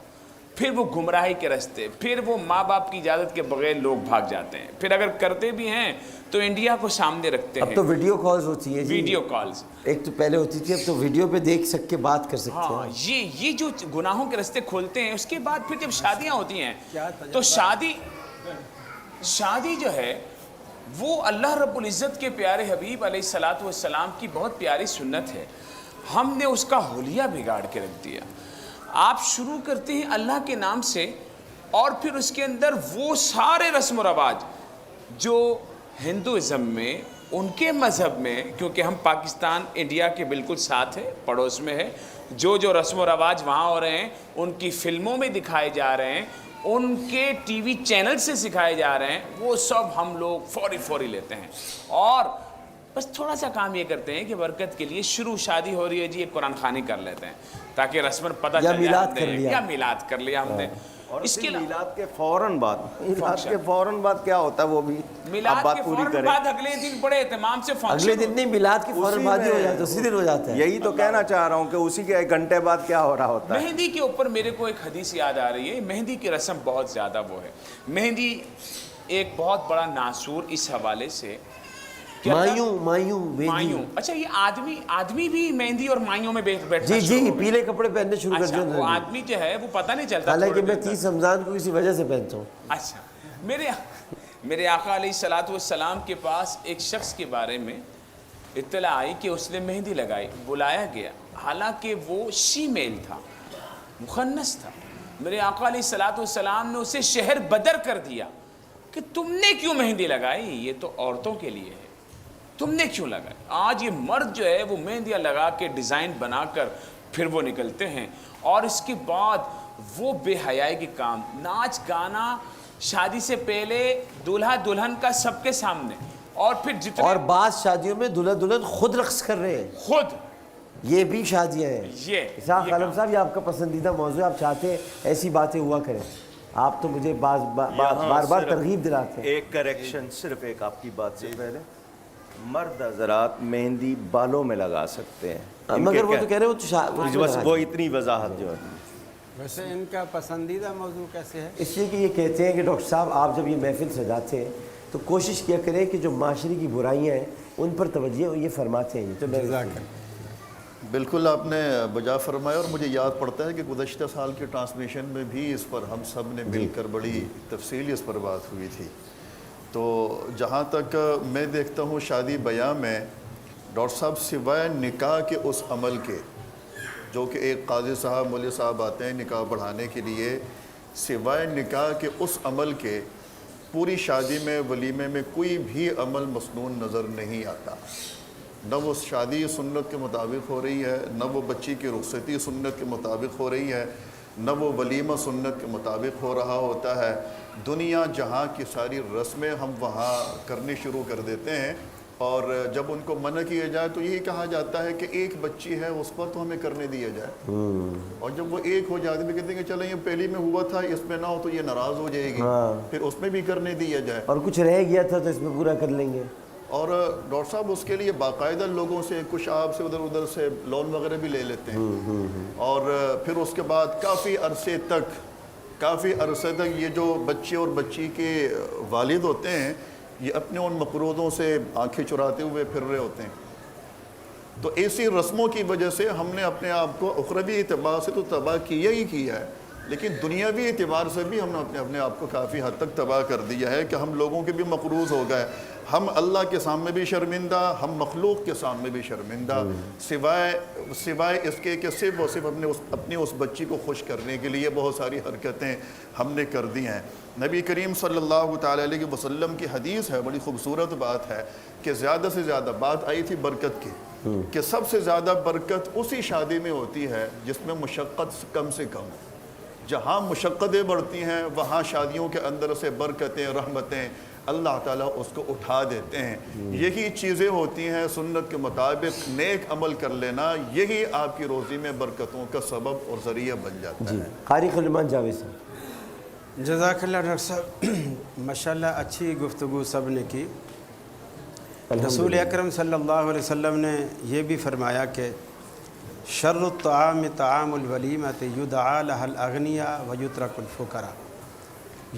پھر وہ گمراہی کے رستے, پھر وہ ماں باپ کی اجازت کے بغیر لوگ بھاگ جاتے ہیں, پھر اگر کرتے بھی ہیں تو انڈیا کو سامنے رکھتے ہیں. اب تو ویڈیو کالز ہوتی ہے, ویڈیو کالز, ایک تو پہلے ہوتی تھی, اب تو ویڈیو پہ دیکھ سک کے بات کر سکتے ہیں. ہاں, یہ جو گناہوں کے رستے کھولتے ہیں. اس کے بعد پھر جب شادیاں ہوتی ہیں تو شادی جو ہے وہ اللہ رب العزت کے پیارے حبیب علیہ الصلاۃ والسلام کی بہت پیاری سنت ہے. ہم نے اس کا حلیہ بگاڑ کے رکھ دیا. آپ شروع کرتے ہیں اللہ کے نام سے اور پھر اس کے اندر وہ سارے رسم و رواج جو ہندوازم میں, ان کے مذہب میں, کیونکہ ہم پاکستان انڈیا کے بالکل ساتھ ہے, پڑوس میں ہے, جو رسم و رواج وہاں ہو رہے ہیں ان کی فلموں میں دکھائے جا رہے ہیں, ان کے ٹی وی چینل سے سکھائے جا رہے ہیں, وہ سب ہم لوگ فوری لیتے ہیں. اور بس تھوڑا سا کام یہ کرتے ہیں کہ برکت کے لیے شروع شادی ہو رہی ہے جی, ایک قرآن خوانی کر لیتے ہیں تاکہ رسمن پتہ چل جائے, یا میلاد کر لیا ہم نے. اور اس کے میلاد کے فوراً بعد کیا ہوتا ہے وہ بھی میلاد کے فوراً بعد اگلے دن بڑے اہتمام سے فنکشن. اگلے دن نہیں, میلاد کے فوراً بعد ہی ہو جاتا ہے, اسی دن ہو جاتا ہے. یہی تو کہنا چاہ رہا ہوں کہ اسی کے 1 گھنٹے بعد کیا ہو رہا ہوتا ہے. مہندی کے اوپر میرے کو ایک حدیث یاد آ رہی ہے. مہندی کی رسم بہت زیادہ وہ ہے. مہندی ایک بہت بڑا ناسور اس حوالے سے, مایوں. اچھا, یہ آدمی بھی مہندی اور مایوں میں بیٹھتا ہے. جی, پیلے کپڑے پہننے شروع کر دیں. وہ آدمی جو ہے وہ پتہ نہیں چلتا, حالانکہ میں 30 رمضان کو کسی وجہ سے پہنتا ہوں. اچھا, میرے آقا علیہ الصلاۃ والسلام کے پاس ایک شخص کے بارے میں اطلاع آئی کہ اس نے مہندی لگائی. بلایا گیا, حالانکہ وہ شی میل تھا, مخنث تھا. میرے آقا علیہ الصلاۃ والسلام نے اسے شہر بدر کر دیا کہ تم نے کیوں مہندی لگائی, یہ تو عورتوں کے لیے ہے, تم نے کیوں لگائی. آج یہ مرد جو ہے وہ مہندیاں لگا کے ڈیزائن بنا کر پھر وہ نکلتے ہیں, اور اس کے بعد وہ بے حیائی کے کام, ناچ گانا شادی سے پہلے دولہا دلہن کا سب کے سامنے, اور پھر جتنے, اور بعض شادیوں میں دلہا دلہن خود رقص کر رہے ہیں, خود, یہ بھی شادیاں ہیں. یہ اسحاق عالم صاحب, یہ آپ کا پسندیدہ موضوع ہے, آپ چاہتے ہیں ایسی باتیں ہوا کریں. آپ تو مجھے بار ترغیب دلاتے ہیں. ایک کریکشن, صرف ایک آپ کی بات سے پہلے, مرد حضرات مہندی بالوں میں لگا سکتے ہیں, مگر وہ تو کہہ رہے ہیں بس وہ اتنی وضاحت جو ہے. ویسے ان کا پسندیدہ موضوع کیسے ہے؟ اس لیے کہ یہ کہتے ہیں کہ ڈاکٹر صاحب آپ جب یہ محفل سجاتے ہیں تو کوشش کیا کریں کہ جو معاشرے کی برائیاں ہیں ان پر توجہ یہ فرماتے ہیں. تو بالکل آپ نے بجا فرمایا, اور مجھے یاد پڑتا ہے کہ گزشتہ سال کے ٹرانسمیشن میں بھی اس پر ہم سب نے مل کر بڑی تفصیلی اس پر بات ہوئی تھی. تو جہاں تک میں دیکھتا ہوں شادی بیاہ میں ڈاکٹر صاحب, سوائے نکاح کے اس عمل کے جو کہ ایک قاضی صاحب مولوی صاحب آتے ہیں نکاح پڑھانے کے لیے, سوائے نکاح کے اس عمل کے پوری شادی میں ولیمے میں کوئی بھی عمل مسنون نظر نہیں آتا. نہ وہ شادی سنت کے مطابق ہو رہی ہے, نہ وہ بچی کی رخصتی سنت کے مطابق ہو رہی ہے, نہ وہ ولیمہ سنت کے مطابق ہو رہا ہوتا ہے. دنیا جہاں کی ساری رسمیں ہم وہاں کرنی شروع کر دیتے ہیں, اور جب ان کو منع کیا جائے تو یہی کہا جاتا ہے کہ ایک بچی ہے اس پر تو ہمیں کرنے دیا جائے, اور جب وہ ایک ہو جاتی ہے کہتے ہیں کہ چلیں یہ پہلی میں ہوا تھا, اس میں نہ ہو تو یہ ناراض ہو جائے گی, پھر اس میں بھی کرنے دیا جائے, اور کچھ رہ گیا تھا تو اس میں پورا کر لیں گے. اور ڈاکٹر صاحب اس کے لیے باقاعدہ لوگوں سے کچھ آپ سے ادھر سے لون وغیرہ بھی لے لیتے ہیں، اور پھر اس کے بعد کافی عرصے تک یہ جو بچے اور بچی کے والد ہوتے ہیں یہ اپنے ان مقروضوں سے آنکھیں چراتے ہوئے پھر رہے ہوتے ہیں. تو ایسی رسموں کی وجہ سے ہم نے اپنے آپ کو اخروی اعتبار سے تو تباہ کیا ہی کیا ہے، لیکن دنیاوی اعتبار سے بھی ہم نے اپنے آپ کو کافی حد تک تباہ کر دیا ہے کہ ہم لوگوں کے بھی مقروض ہو گئے. ہم اللہ کے سامنے بھی شرمندہ، ہم مخلوق کے سامنے بھی شرمندہ، سوائے اس کے کہ صرف اور صرف اپنی اس بچی کو خوش کرنے کے لیے بہت ساری حرکتیں ہم نے کر دی ہیں. نبی کریم صلی اللہ تعالی علیہ وسلم کی حدیث ہے، بڑی خوبصورت بات ہے کہ زیادہ سے زیادہ بات آئی تھی برکت کی، کہ سب سے زیادہ برکت اسی شادی میں ہوتی ہے جس میں مشقت کم سے کم. جہاں مشقتیں بڑھتی ہیں وہاں شادیوں کے اندر سے برکتیں، رحمتیں اللہ تعالیٰ اس کو اٹھا دیتے ہیں. یہی چیزیں ہوتی ہیں سنت کے مطابق نیک عمل کر لینا، یہی آپ کی روزی میں برکتوں کا سبب اور ذریعہ بن جاتا ہے. قاری خلیمان جاوید صاحب. جزاک اللہ ڈاکٹر صاحب، ماشاءاللہ اچھی گفتگو سب نے کی. رسول اکرم صلی اللہ علیہ وسلم نے یہ بھی فرمایا کہ شر الطعام طعام الولیمۃ یدعا لها الاغنیاء ویترک الفقراء.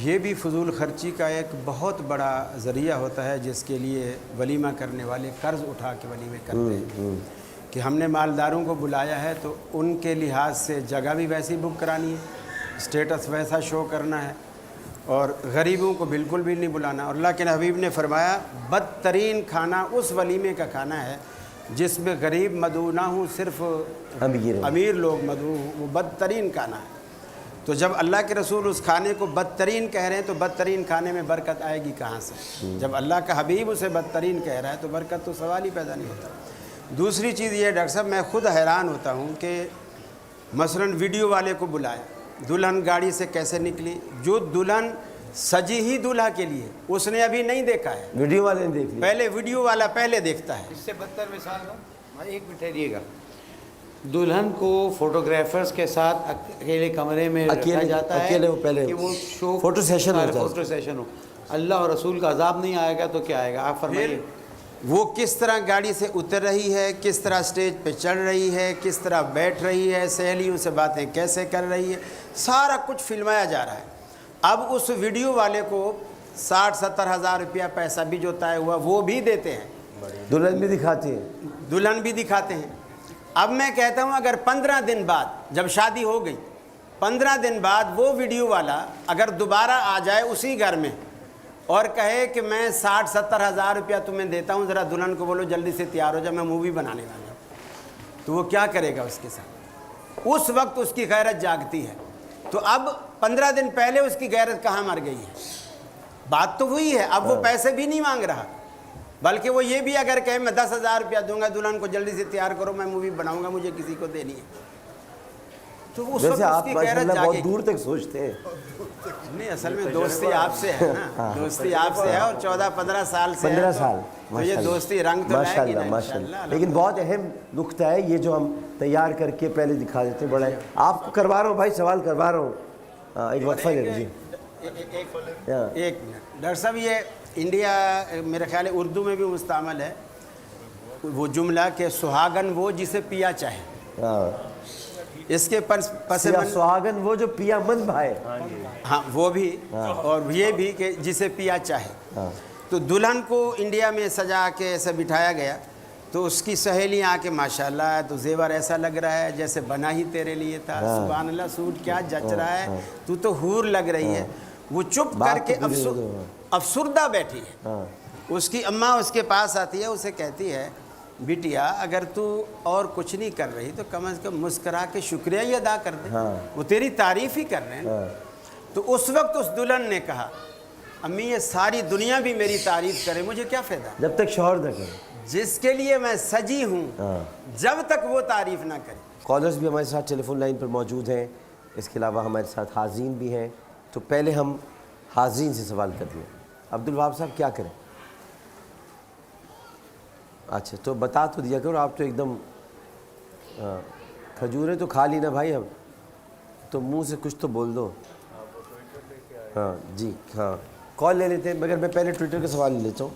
یہ بھی فضول خرچی کا ایک بہت بڑا ذریعہ ہوتا ہے جس کے لیے ولیمہ کرنے والے قرض اٹھا کے ولیمے کرتے ہیں کہ ہم نے مالداروں کو بلایا ہے تو ان کے لحاظ سے جگہ بھی ویسی بک کرانی ہے، اسٹیٹس ویسا شو کرنا ہے، اور غریبوں کو بالکل بھی نہیں بلانا. اور اللہ کے حبیب نے فرمایا بدترین کھانا اس ولیمے کا کھانا ہے جس میں غریب مدعو نہ ہوں، صرف امیر لوگ مدعو ہوں، وہ بدترین کھانا ہے. تو جب اللہ کے رسول اس کھانے کو بدترین کہہ رہے ہیں تو بدترین کھانے میں برکت آئے گی کہاں سے؟ جب اللہ کا حبیب اسے بدترین کہہ رہا ہے تو برکت تو سوال ہی پیدا نہیں ہوتا. دوسری چیز یہ ڈاکٹر صاحب، میں خود حیران ہوتا ہوں کہ مثلا ویڈیو والے کو بلایا، دلہن گاڑی سے کیسے نکلی، جو دلہن سجی ہی دولہا کے لیے اس نے ابھی نہیں دیکھا ہے، ویڈیو والے نے دیکھ لیا، پہلے ویڈیو والا پہلے دیکھتا ہے. اس سے بدتر مثال دوں، ایک منٹ ٹھہریے گا. دلہن کو فوٹوگرافرز کے ساتھ اکیلے کمرے میں رکھا جاتا ہے کہ وہ شو فوٹو سیشن ہو. اللہ اور رسول کا عذاب نہیں آئے گا تو کیا آئے گا؟ آپ فرمائیے. وہ کس طرح گاڑی سے اتر رہی ہے، کس طرح سٹیج پہ چڑھ رہی ہے، کس طرح بیٹھ رہی ہے، سہیلیوں سے باتیں کیسے کر رہی ہے، سارا کچھ فلمایا جا رہا ہے. اب اس ویڈیو والے کو 60-70 ہزار روپیہ پیسہ بھی جو طے ہوا وہ بھی دیتے ہیں، دلہن بھی دکھاتے ہیں. اب میں کہتا ہوں اگر 15 دن بعد جب شادی ہو گئی، 15 دن بعد وہ ویڈیو والا اگر دوبارہ آ جائے اسی گھر میں اور کہے کہ میں 60-70 ہزار روپیہ تمہیں دیتا ہوں، ذرا دلہن کو بولو جلدی سے تیار ہو جا، میں مووی بنانے والا ہوں، تو وہ کیا کرے گا اس کے ساتھ؟ اس وقت اس کی غیرت جاگتی ہے. تو اب 15 دن پہلے اس کی غیرت کہاں مر گئی ہے؟ بات تو وہی ہے. اب وہ پیسے بھی نہیں مانگ رہا، بلکہ وہ یہ بھی اگر کہے میں 10,000 روپیہ دوں گا، دلہن کو جلدی سے تیار کرو، میں مووی بناؤں گا، مجھے کسی کو دینی ہے، تو اس وقت اس کی غیرت جاگے گی. بہت دور تک سوچتے ہیں. نہیں، اصل میں دوستی آپ سے ہے نا، دوستی آپ سے ہے، اور 14-15 سال سے 15 سال تو یہ دوستی رنگ تو لائے گی نا ماشاءاللہ. لیکن بہت اہم نقطہ ہے یہ جو ہم تیار کر کے پہلے دکھا دیتے ہیں. بڑا ہے، آپ کو کروا رہا ہوں بھائی، سوال کروا رہا ہوں. ایک وقفہ لے لیجیے. ایک منٹ ڈاکٹر صاحب، یہ انڈیا میرے خیال ہے اردو میں بھی مستعمل ہے وہ جملہ کہ سہاگن وہ جسے پیا چاہے. اس کے پس سہاگن وہ جو پیا من بھائے، ہاں وہ بھی، اور یہ بھی کہ جسے پیا چاہے. تو دلہن کو انڈیا میں سجا کے ایسا بٹھایا گیا تو اس کی سہیلیاں آ کے ماشاءاللہ تو زیور ایسا لگ رہا ہے جیسے بنا ہی تیرے لیے تھا، سبحان اللہ، سوٹ کیا جچ رہا ہے، تو حور لگ رہی ہے. وہ چپ کر کے افسردہ بیٹھی ہے. اس کی اماں اس کے پاس آتی ہے، اسے کہتی ہے بیٹیا اگر تو اور کچھ نہیں کر رہی تو کم از کم مسکرا کے شکریہ ہی ادا کر دے، وہ تیری تعریف ہی کر رہے ہیں. تو اس وقت اس دلہن نے کہا امی یہ ساری دنیا بھی میری تعریف کرے، مجھے کیا فائدہ جب تک شوہر نہ کرے، جس کے لیے میں سجی ہوں جب تک وہ تعریف نہ کرے. کالرز بھی ہمارے ساتھ ٹیلی فون لائن پر موجود ہیں، اس کے علاوہ ہمارے ساتھ حاضرین بھی ہیں. تو پہلے ہم حاضرین سے سوال کر دیں. عبدالوہاب صاحب کیا کریں؟ اچھا تو بتا تو دیا کرو، آپ تو ایک دم کھجوریں تو کھا لی نا بھائی، اب تو منہ سے کچھ تو بول دو. ہاں جی، ہاں کال لے لیتے ہیں، مگر میں پہلے ٹویٹر کا سوال لے لیتا ہوں.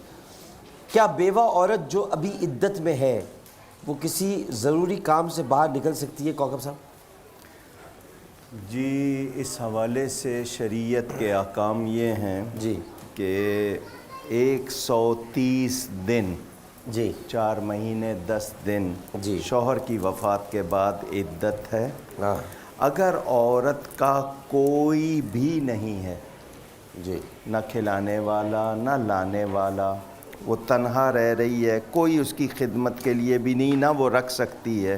کیا بیوہ عورت جو ابھی عدت میں ہے وہ کسی ضروری کام سے باہر نکل سکتی ہے کوکب صاحب؟ جی اس حوالے سے شریعت کے احکام یہ ہیں جی کہ 130 دن جی 4 مہینے 10 دن جی شوہر کی وفات کے بعد عدت ہے. ہاں اگر عورت کا کوئی بھی نہیں ہے جی نہ کھلانے والا نہ لانے والا, وہ تنہا رہ رہی ہے, کوئی اس کی خدمت کے لیے بھی نہیں, نہ وہ رکھ سکتی ہے,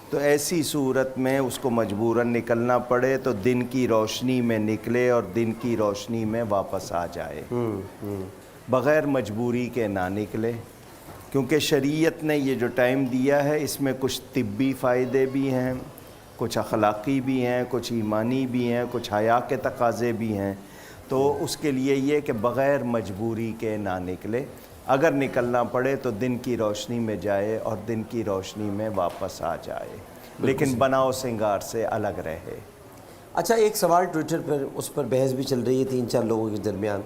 تو ایسی صورت میں اس کو مجبوراً نکلنا پڑے تو دن کی روشنی میں نکلے اور دن کی روشنی میں واپس آ جائے, بغیر مجبوری کے نہ نکلے. کیونکہ شریعت نے یہ جو ٹائم دیا ہے اس میں کچھ طبی فائدے بھی ہیں, کچھ اخلاقی بھی ہیں, کچھ ایمانی بھی ہیں, کچھ حیا کے تقاضے بھی ہیں. تو اس کے لیے یہ کہ بغیر مجبوری کے نہ نکلے, اگر نکلنا پڑے تو دن کی روشنی میں جائے اور دن کی روشنی میں واپس آ جائے, لیکن بناؤ سنگار سے الگ رہے. اچھا ایک سوال ٹویٹر پر, اس پر بحث بھی چل رہی ہے 3-4 لوگوں کے درمیان.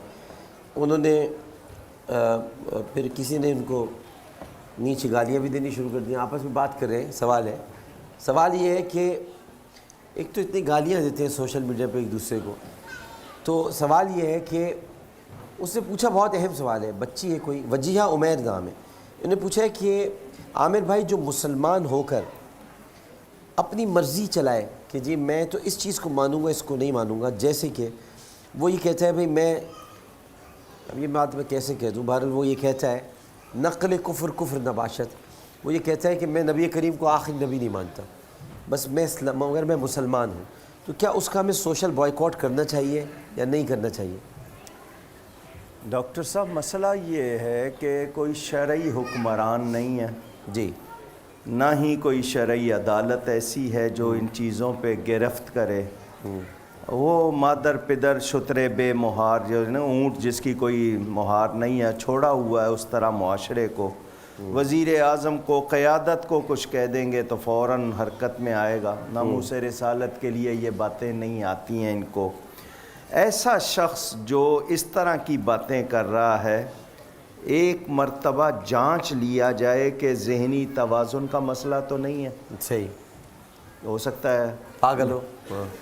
انہوں نے پھر کسی نے ان کو نیچے گالیاں بھی دینی شروع کر دیں, آپس میں بات کر رہے ہیں. سوال یہ ہے کہ ایک تو اتنی گالیاں دیتے ہیں سوشل میڈیا پہ ایک دوسرے کو, تو سوال یہ ہے کہ اس نے پوچھا, بہت اہم سوال ہے, بچی ہے کوئی, وجیہہ عمیر نام ہے, انہوں نے پوچھا ہے کہ عامر بھائی جو مسلمان ہو کر اپنی مرضی چلائے کہ جی میں تو اس چیز کو مانوں گا اس کو نہیں مانوں گا, جیسے کہ وہ یہ کہتا ہے بھئی میں, اب یہ بات میں کیسے کہہ دوں, بہرحال وہ یہ کہتا ہے نقل کفر نباشت, وہ یہ کہتا ہے کہ میں نبی کریم کو آخری نبی نہیں مانتا, بس میں مگر میں مسلمان ہوں. تو کیا اس کا ہمیں سوشل بائیکاٹ کرنا چاہیے یا نہیں کرنا چاہیے؟ ڈاکٹر صاحب مسئلہ یہ ہے کہ کوئی شرعی حکمران نہیں ہے جی, نہ ہی کوئی شرعی عدالت ایسی ہے جو ان چیزوں پہ گرفت کرے. وہ مادر پدر شترے بے مہار, جو ہے نا اونٹ جس کی کوئی مہار نہیں ہے, چھوڑا ہوا ہے اس طرح معاشرے کو. وزیر اعظم کو, قیادت کو کچھ کہہ دیں گے تو فوراً حرکت میں آئے گا. ناموس رسالت کے لیے یہ باتیں نہیں آتی ہیں ان کو. ایسا شخص جو اس طرح کی باتیں کر رہا ہے, ایک مرتبہ جانچ لیا جائے کہ ذہنی توازن کا مسئلہ تو نہیں ہے. صحیح ہو سکتا ہے پاگل ہو,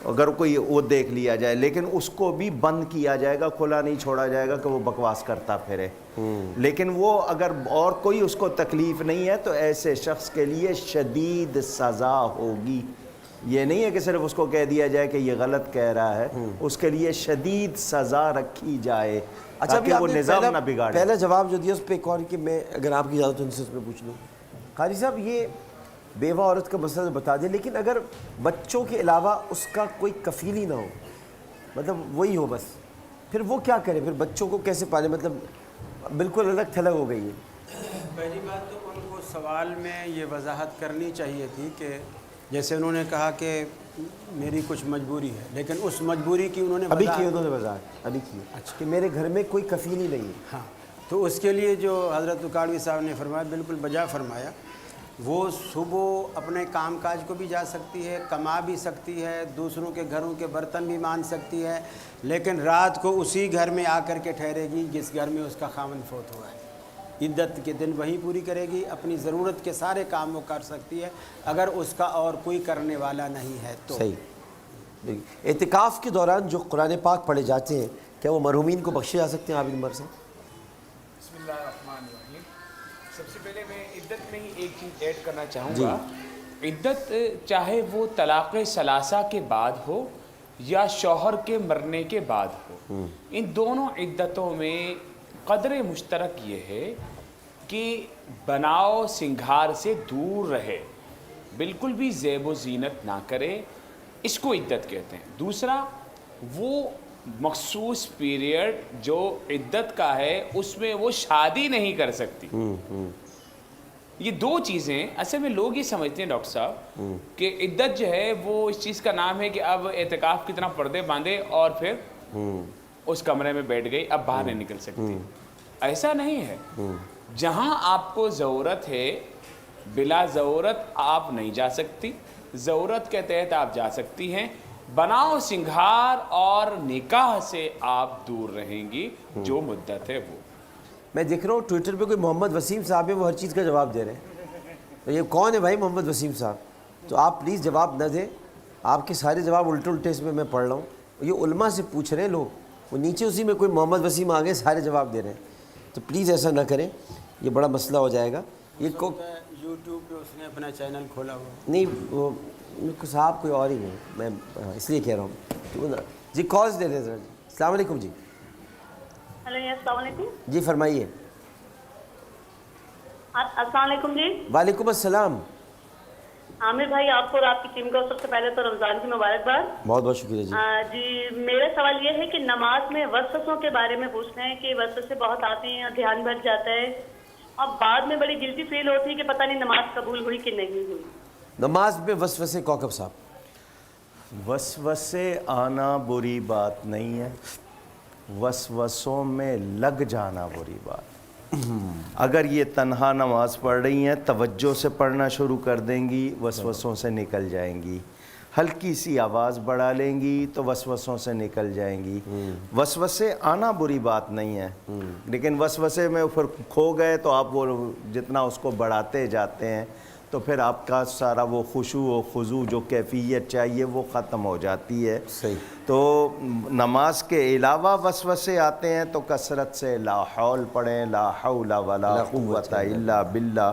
اگر کوئی وہ دیکھ لیا جائے, لیکن اس کو بھی بند کیا جائے گا, کھلا نہیں چھوڑا جائے گا کہ وہ بکواس کرتا پھرے. لیکن وہ اگر اور کوئی اس کو تکلیف نہیں ہے تو ایسے شخص کے لیے شدید سزا ہوگی. یہ نہیں ہے کہ صرف اس کو کہہ دیا جائے کہ یہ غلط کہہ رہا ہے, اس کے لیے شدید سزا رکھی جائے تاکہ وہ نظام نہ بگاڑے. پہلا جواب جو دیا اس پہ ایک اور کہ میں اگر آپ کی اجازت ان سے اس پہ پوچھ لوں. قاری صاحب یہ بیوہ عورت کا مسئلہ تو بتا دیں, لیکن اگر بچوں کے علاوہ اس کا کوئی کفیل ہی نہ ہو, مطلب وہی ہو بس, پھر وہ کیا کرے, پھر بچوں کو کیسے پالے, مطلب بالکل الگ تھلگ ہو گئی ہے. پہلی بات تو ان کو سوال میں یہ وضاحت کرنی چاہیے تھی کہ جیسے انہوں نے کہا کہ میری کچھ مجبوری ہے, لیکن اس مجبوری کی انہوں نے وضاحت ابھی کی اچھا کہ میرے گھر میں کوئی کفیل ہی نہیں ہے. ہاں, تو اس کے لیے جو حضرت اکاڑوی صاحب نے فرمایا بالکل بجا فرمایا. وہ صبح اپنے کام کاج کو بھی جا سکتی ہے, کما بھی سکتی ہے, دوسروں کے گھروں کے برتن بھی مان سکتی ہے, لیکن رات کو اسی گھر میں آ کر کے ٹھہرے گی جس گھر میں اس کا خاوند فوت ہوا ہے. عدت کے دن وہیں پوری کرے گی, اپنی ضرورت کے سارے کام وہ کر سکتی ہے اگر اس کا اور کوئی کرنے والا نہیں ہے تو. صحیح. اعتکاف کے دوران جو قرآن پاک پڑھے جاتے ہیں کیا وہ مرحومین کو بخشے جا سکتے ہیں؟ عابد عمر سے بسم اللہ الرحمن الرحیم. سب سے پہلے میں عدت میں ہی ایک چیز ایڈ کرنا چاہوں گا. عدت چاہے وہ طلاق ثلاثہ کے بعد ہو یا شوہر کے مرنے کے بعد ہو, ان دونوں عدتوں میں قدر مشترک یہ ہے کہ بناؤ سنگھار سے دور رہے, بالکل بھی زیب و زینت نہ کرے, اس کو عدت کہتے ہیں. دوسرا, وہ مخصوص پیریڈ جو عدت کا ہے اس میں وہ شادی نہیں کر سکتی. یہ دو چیزیں اصل میں لوگ یہ سمجھتے ہیں ڈاکٹر صاحب کہ عدت جو ہے وہ اس چیز کا نام ہے کہ اب اعتکاف کی طرح پردے باندھے اور پھر اس کمرے میں بیٹھ گئی, اب باہر نہیں نکل سکتی. ایسا نہیں ہے. جہاں آپ کو ضرورت ہے بلا ضرورت آپ نہیں جا سکتی, ضرورت کے تحت آپ جا سکتی ہیں. بناؤ سنگھار اور نکاح سے آپ دور رہیں گی جو مدت ہے وہ. میں دیکھ رہا ہوں ٹویٹر پہ کوئی محمد وسیم صاحب ہے، وہ ہر چیز کا جواب دے رہے ہیں. تو یہ کون ہے بھائی محمد وسیم صاحب؟ تو آپ پلیز جواب نہ دیں، آپ کے سارے جواب الٹے اس میں پڑھ رہا ہوں. یہ علماء سے پوچھ رہے ہیں لوگ، وہ نیچے اسی میں کوئی محمد وسیم آگے سارے جواب دے رہے ہیں. تو پلیز ایسا نہ کریں، یہ بڑا مسئلہ ہو جائے گا. یہ یوٹیوب پہ اس نے اپنا چینل کھولا ہوا نہیں، وہ صاحب کوئی اور ہی ہے، میں اس لیے کہہ رہا ہوں. جی کالز دے دیں ذرا. السلام علیکم. جی ہلو السلام علیکم. جی فرمائیے. السلام علیکم جی. وعلیکم السلام. عامر بھائی آپ کو اور آپ کی ٹیم کو سب سے پہلے تو رمضان کی مبارکباد. بہت بہت شکریہ. جی جی میرا سوال یہ ہے کہ نماز میں وسوسوں کے بارے میں پوچھنا ہے کہ وسوسے بہت آتے ہیں، دھیان بھٹ جاتا ہے اور بعد میں بڑی گلٹی فیل ہوتی ہے کہ پتہ نہیں نماز قبول ہوئی کہ نہیں ہوئی. نماز میں وسوسے کوکب صاحب. وسوسے آنا بری بات نہیں ہے، وسوسوں میں لگ جانا بری بات. اگر یہ تنہا نماز پڑھ رہی ہیں، توجہ سے پڑھنا شروع کر دیں گی، وسوسوں سے نکل جائیں گی. ہلکی سی آواز بڑھا لیں گی تو وسوسوں سے نکل جائیں گی. وسوسے آنا بری بات نہیں ہے، لیکن وسوسے میں پھر کھو گئے تو آپ وہ جتنا اس کو بڑھاتے جاتے ہیں تو پھر آپ کا سارا وہ خشوع و خضوع جو کیفیت چاہیے وہ ختم ہو جاتی ہے. صحیح. تو نماز کے علاوہ وسوسے آتے ہیں تو کثرت سے لا حول پڑھیں، لا حول ولا قوت الا باللہ.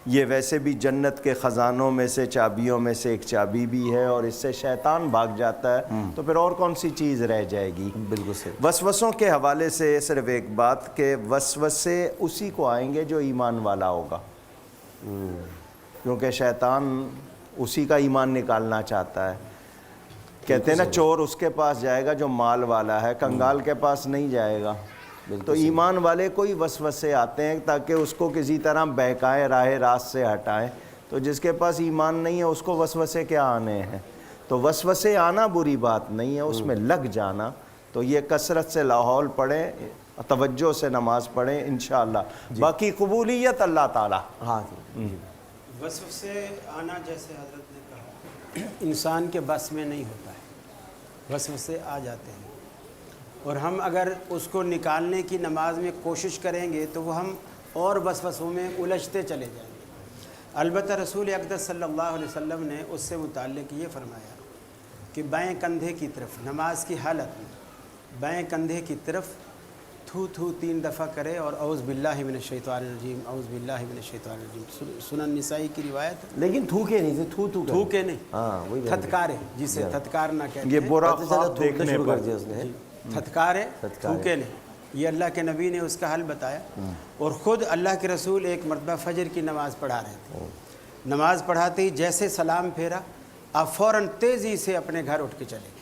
یہ ویسے بھی جنت کے خزانوں میں سے چابیوں میں سے ایک چابی بھی ہے اور اس سے شیطان بھاگ جاتا ہے تو پھر اور کون سی چیز رہ جائے گی. بالکل صحیح. وسوسوں کے حوالے سے صرف ایک بات کہ وسوسے اسی کو آئیں گے جو ایمان والا ہوگا، کیونکہ شیطان اسی کا ایمان نکالنا چاہتا ہے. کہتے ہیں نا چور اس کے پاس جائے گا جو مال والا ہے، کنگال کے پاس نہیں جائے گا. تو ایمان والے کو ہی وسوسے آتے ہیں تاکہ اس کو کسی طرح بہکائیں، راہ راست سے ہٹائیں. تو جس کے پاس ایمان نہیں ہے اس کو وسوسے کیا آنے ہیں. تو وسوسے آنا بری بات نہیں ہے، اس میں لگ جانا. تو یہ کثرت سے لاحول پڑھیں، توجہ سے نماز پڑھیں انشاءاللہ. باقی قبولیت اللہ تعالیٰ. ہاں وسوسے آنا جیسے حضرت نے کہا انسان کے بس میں نہیں ہوتا ہے، وسوسے آ جاتے ہیں اور ہم اگر اس کو نکالنے کی نماز میں کوشش کریں گے تو وہ ہم اور وسوسوں میں الجھتے چلے جائیں گے. البتہ رسول اقدس صلی اللہ علیہ وسلم نے اس سے متعلق یہ فرمایا کہ بائیں کندھے کی طرف نماز کی حالت میں بائیں کندھے کی طرف تھو 3 دفعہ کرے اور اعوذ باللہ من الشیطان الرجیم، اعوذ باللہ من الشیطان الرجیم. سنن نسائی کی روایت. لیکن تھوکے نہیں تھے، تھوکے نہیں، ہاں وہی تھتکارے جسے تھتکار نہ کہتے ہیں. یہ برا خواب دیکھنے شروع کر پر دیا اس نے. تھتکارے تھوکے نہیں. یہ اللہ کے نبی نے اس کا حل بتایا اور خود اللہ کے رسول ایک مرتبہ فجر کی نماز پڑھا رہے تھے. نماز پڑھاتے ہی جیسے سلام پھیرا آپ فوراً تیزی سے اپنے گھر اٹھ کے چلے گئے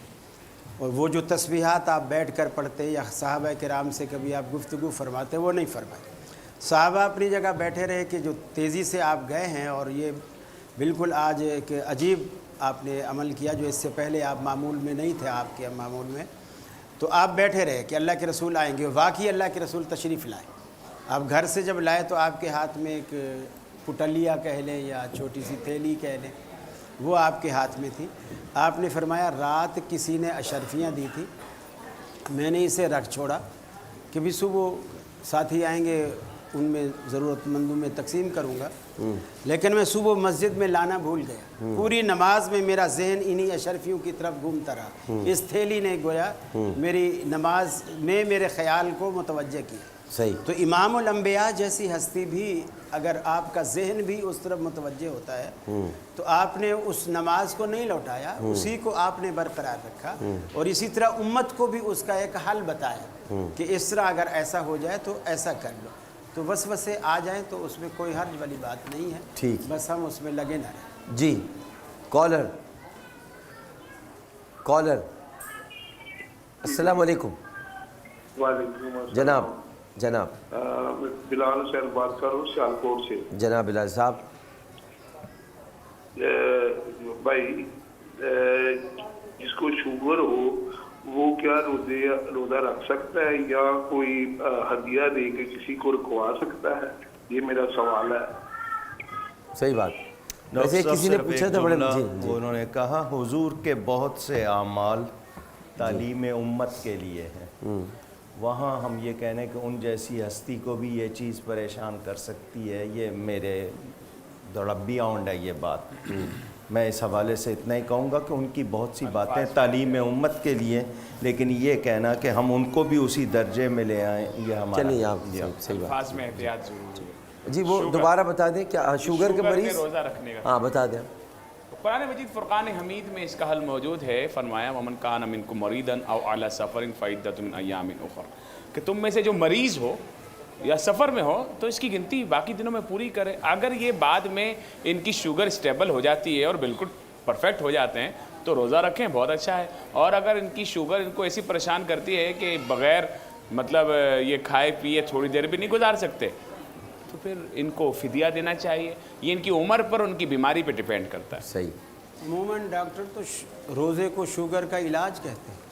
اور وہ جو تسبیحات آپ بیٹھ کر پڑھتے یا صحابہ کرام سے کبھی آپ گفتگو فرماتے وہ نہیں فرمائے. صحابہ اپنی جگہ بیٹھے رہے کہ جو تیزی سے آپ گئے ہیں اور یہ بالکل آج ایک عجیب آپ نے عمل کیا جو اس سے پہلے آپ معمول میں نہیں تھے، آپ کے معمول میں. تو آپ بیٹھے رہے کہ اللہ کے رسول آئیں گے. واقعی اللہ کے رسول تشریف لائے. آپ گھر سے جب لائے تو آپ کے ہاتھ میں ایک پٹلیا کہہ لیں یا چھوٹی سی تھیلی کہہ لیں، وہ آپ کے ہاتھ میں تھی. آپ نے فرمایا رات کسی نے اشرفیاں دی تھی، میں نے اسے رکھ چھوڑا کہ بھی صبح ساتھی آئیں گے ان میں ضرورت مندوں میں تقسیم کروں گا، لیکن میں صبح مسجد میں لانا بھول گیا. پوری نماز میں میرا ذہن انہی اشرفیوں کی طرف گھومتا رہا. اس تھیلی نے گویا میری نماز میں میرے خیال کو متوجہ کیا. صحیح. تو امام الانبیاء جیسی ہستی بھی اگر آپ کا ذہن بھی اس طرف متوجہ ہوتا ہے تو آپ نے اس نماز کو نہیں لوٹایا، اسی کو آپ نے برقرار رکھا اور اسی طرح امت کو بھی اس کا ایک حل بتایا کہ اس طرح اگر ایسا ہو جائے تو ایسا کر لو. تو وسوسے آ جائیں تو اس میں کوئی حرج والی بات نہیں ہے. ٹھیک. بس ہم اس میں لگے نہ رہیں. جی کالر السلام علیکم. وعلیکم السلام. جناب بلال حسین بات کر رہا ہوں سیالکوٹ سے. جناب بلال صاحب. بھائی جس کو شوگر ہو وہ کیا روزہ رکھ سکتا ہے یا کوئی ہدیہ دے کے کسی کو رکھوا سکتا ہے؟ یہ میرا سوال ہے. صحیح بات. ویسے کسی نے پوچھا تھا بڑے انہوں نے کہا حضور کے بہت سے اعمال تعلیم امت کے لیے ہیں وہاں ہم یہ کہنے کہ ان جیسی ہستی کو بھی یہ چیز پریشان کر سکتی ہے، یہ میرے تھوڑا بیانڈ ہے یہ بات. میں اس حوالے سے اتنا ہی کہوں گا کہ ان کی بہت سی باتیں تعلیم امت کے لیے، لیکن یہ کہنا کہ ہم ان کو بھی اسی درجے میں لے آئیں، یہ ہمارا. چلیے آپ صحیح بات. الفاظ میں احتیاط ضروری ہے. جی وہ دوبارہ بتا دیں کیا شوگر کے مریض؟ روزہ رکھنے کا. ہاں بتا دیں. قرآن مجید فرقان حمید میں اس کا حل موجود ہے. فرمایا ومن کان منکم مریضا او علی سفر فعدۃ من ایام اخر، کہ تم میں سے جو مریض ہو یا سفر میں ہو تو اس کی گنتی باقی دنوں میں پوری کرے. اگر یہ بعد میں ان کی شوگر اسٹیبل ہو جاتی ہے اور بالکل پرفیکٹ ہو جاتے ہیں تو روزہ رکھیں، بہت اچھا ہے. اور اگر ان کی شوگر ان کو ایسی پریشان کرتی ہے کہ بغیر مطلب یہ کھائے پیے تھوڑی دیر بھی نہیں گزار سکتے تو پھر ان کو فدیہ دینا چاہیے. یہ ان کی عمر پر ان کی بیماری پہ ڈیپینڈ کرتا ہے. صحیح. عموماً ڈاکٹر تو روزے کو شوگر کا علاج کہتے ہیں.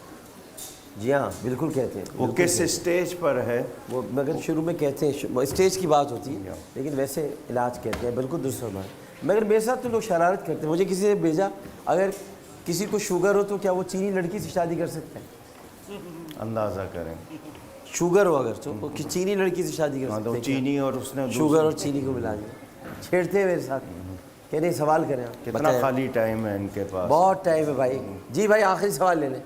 جی ہاں بالکل کہتے ہیں. وہ کس اسٹیج پر ہے وہ مگر شروع میں کہتے ہیں اسٹیج کی بات ہوتی ہے، لیکن ویسے علاج کہتے ہیں. بالکل درست فرمایا. مگر میرے ساتھ تو لوگ شرارت کرتے ہیں. مجھے کسی نے بھیجا اگر کسی کو شوگر ہو تو کیا وہ چینی لڑکی سے شادی کر سکتا ہے؟ اندازہ کریں. شوگر ہو اگر تو چینی لڑکی سے شادی کر سکتے ہیں؟ چینی اور اس نے شوگر اور چینی کو ملا دیا. چھیڑتے ہیں میرے ساتھ کہ نہیں سوال کریں آپ. کتنا خالی ٹائم ہے ان کے پاس؟ بہت ٹائم ہے بھائی. جی بھائی آخری سوال لے لیں.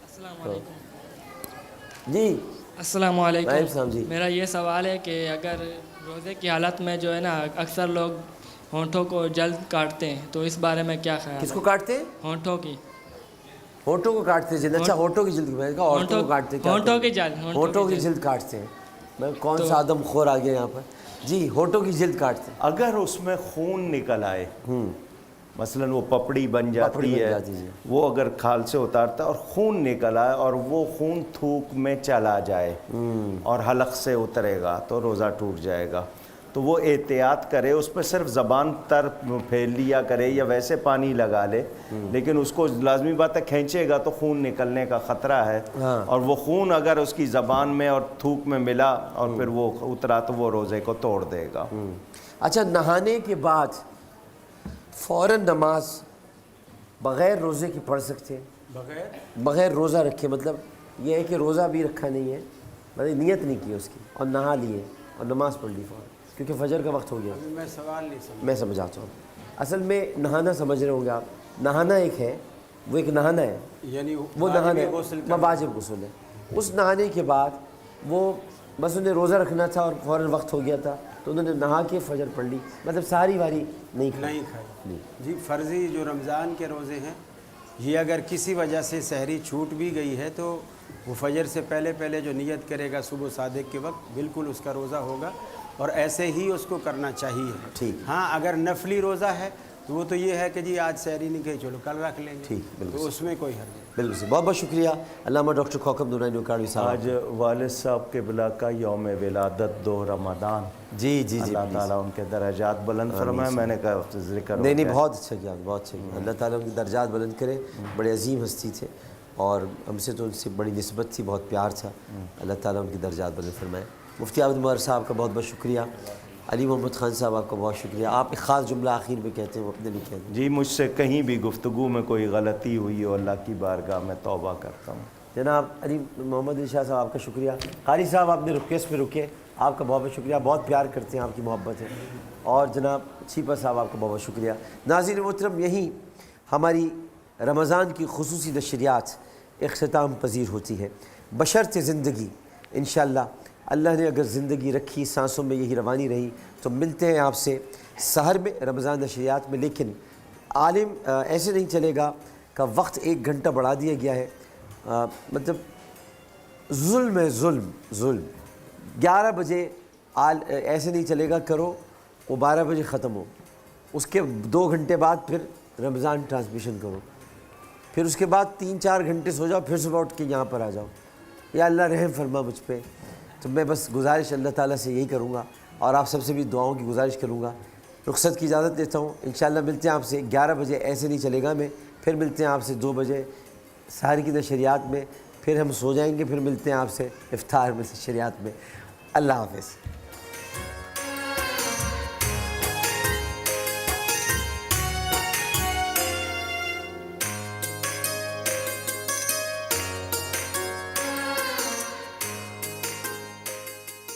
السلام علیکم. جی السلام علیکم. جی میرا یہ سوال ہے کہ اگر روزے کی حالت میں جو ہے نا اکثر لوگ ہونٹوں کو جلد کاٹتے ہیں تو اس بارے میں کیا خیال ہے؟ کس کو کاٹتے ہیں؟ ہونٹوں کی. ہونٹوں کو کاٹتے ہیں. اچھا ہونٹوں کی جلد کی میں کہا ہونٹوں کو کاٹتے ہیں. ہونٹوں کی جلد. ہونٹوں کی جلد کاٹتے ہیں. میں کون سا آدم خور آ گیا یہاں پر. جی ہونٹوں کی جلد کاٹتے ہیں. اگر اس میں خون نکل آئے، مثلاً وہ پپڑی بن جاتی ہے، وہ اگر کھال سے اتارتا ہے اور خون نکل آئے اور وہ خون تھوک میں چلا جائے اور حلق سے اترے گا تو روزہ ٹوٹ جائے گا. تو وہ احتیاط کرے، اس پہ صرف زبان تر پھیل لیا کرے یا ویسے پانی لگا لے، لیکن اس کو لازمی بات ہے کھینچے گا تو خون نکلنے کا خطرہ ہے. اور وہ خون اگر اس کی زبان میں اور تھوک میں ملا اور پھر وہ اترا تو وہ روزے کو توڑ دے گا. اچھا نہانے کے بعد فوراً نماز بغیر روزے کی پڑھ سکتے ہیں؟ بغیر روزہ رکھے مطلب یہ ہے کہ روزہ بھی رکھا نہیں ہے، مطلب نیت نہیں کی اس کی اور نہا لیے اور نماز پڑھ لی فوراً کیونکہ فجر کا وقت ہو گیا. میں سوال نہیں سمجھ. میں سمجھاتا ہوں. اصل میں نہانا سمجھ رہے ہوں گے آپ. نہانا ایک ہے، وہ ایک نہانا ہے، یعنی وہ نہانا ہے واجب غسل ہے. اس نہانے کے بعد وہ بس انہیں روزہ رکھنا تھا اور فوراً وقت ہو گیا تھا تو انہوں نے نہا کے فجر پڑھ لی، مطلب ساری واری نہیں کھائی. جی فرضی جو رمضان کے روزے ہیں یہ اگر کسی وجہ سے سحری چھوٹ بھی گئی ہے تو وہ فجر سے پہلے جو نیت کرے گا صبح صادق کے وقت بالکل اس کا روزہ ہوگا اور ایسے ہی اس کو کرنا چاہیے. ٹھیک. ہاں اگر نفلی روزہ ہے تو وہ تو یہ ہے کہ جی آج سحری نہیں کھائی چلو کل رکھ لیں گے. ٹھیک تو اس میں کوئی حرج نہیں. بالکل. بہت بہت شکریہ علامہ ڈاکٹر کوکب نورانی اکاڑوی صاحب. آج والد صاحب کے بلا کا یوم ولادت 2 رمضان. جی جی جی اللہ تعالیٰ ان کے درجات بلند فرمائے. میں نے کہا ذکر نہیں بہت اچھا کیا، بہت اچھا کیا. اللہ تعالیٰ ان کے درجات بلند کرے. بڑے عظیم ہستی تھے اور ہم سے تو ان سے بڑی نسبت تھی، بہت پیار تھا. اللہ تعالیٰ ان کی درجات بلند فرمائے. مفتی عابد مظہر صاحب کا بہت بہت شکریہ. علی محمد خان صاحب آپ کا بہت شکریہ. آپ ایک خاص جملہ آخر میں کہتے ہیں وہ اپنے لیے کہتے ہیں. جی مجھ سے کہیں بھی گفتگو میں کوئی غلطی ہوئی ہو اللہ کی بارگاہ میں توبہ کرتا ہوں. جناب علی محمد علی شاہ صاحب آپ کا شکریہ. قاری صاحب آپ نے رکیس پہ رکے، آپ کا بہت بہت شکریہ. بہت پیار کرتے ہیں، آپ کی محبت ہے. اور جناب چھیپا صاحب آپ کا بہت بہت شکریہ. ناظرین محترم یہیں ہماری رمضان کی خصوصی نشریات اختتام پذیر ہوتی ہے بشرط زندگی. انشاءاللہ اللہ نے اگر زندگی رکھی، سانسوں میں یہی روانی رہی تو ملتے ہیں آپ سے سحر میں رمضان نشریات میں. لیکن عالم ایسے نہیں چلے گا کہ وقت 1 گھنٹہ بڑھا دیا گیا ہے. مطلب ظلم ہے، ظلم 11 بجے ایسے نہیں چلے گا کرو وہ 12 بجے ختم ہو، اس کے 2 گھنٹے بعد پھر رمضان ٹرانسمیشن کرو، پھر اس کے بعد 3-4 گھنٹے سو جاؤ، پھر صبح اٹھ کے یہاں پر آ جاؤ. یا اللہ رحم فرما مجھ پہ. تو میں بس گزارش اللہ تعالیٰ سے یہی کروں گا اور آپ سب سے بھی دعاؤں کی گزارش کروں گا. رخصت کی اجازت دیتا ہوں. انشاءاللہ ملتے ہیں آپ سے 11 بجے. ایسے نہیں چلے گا میں. پھر ملتے ہیں آپ سے 2 بجے سحر کی نشریات میں. پھر ہم سو جائیں گے. پھر ملتے ہیں آپ سے افطار میں نشریات میں. اللہ حافظ.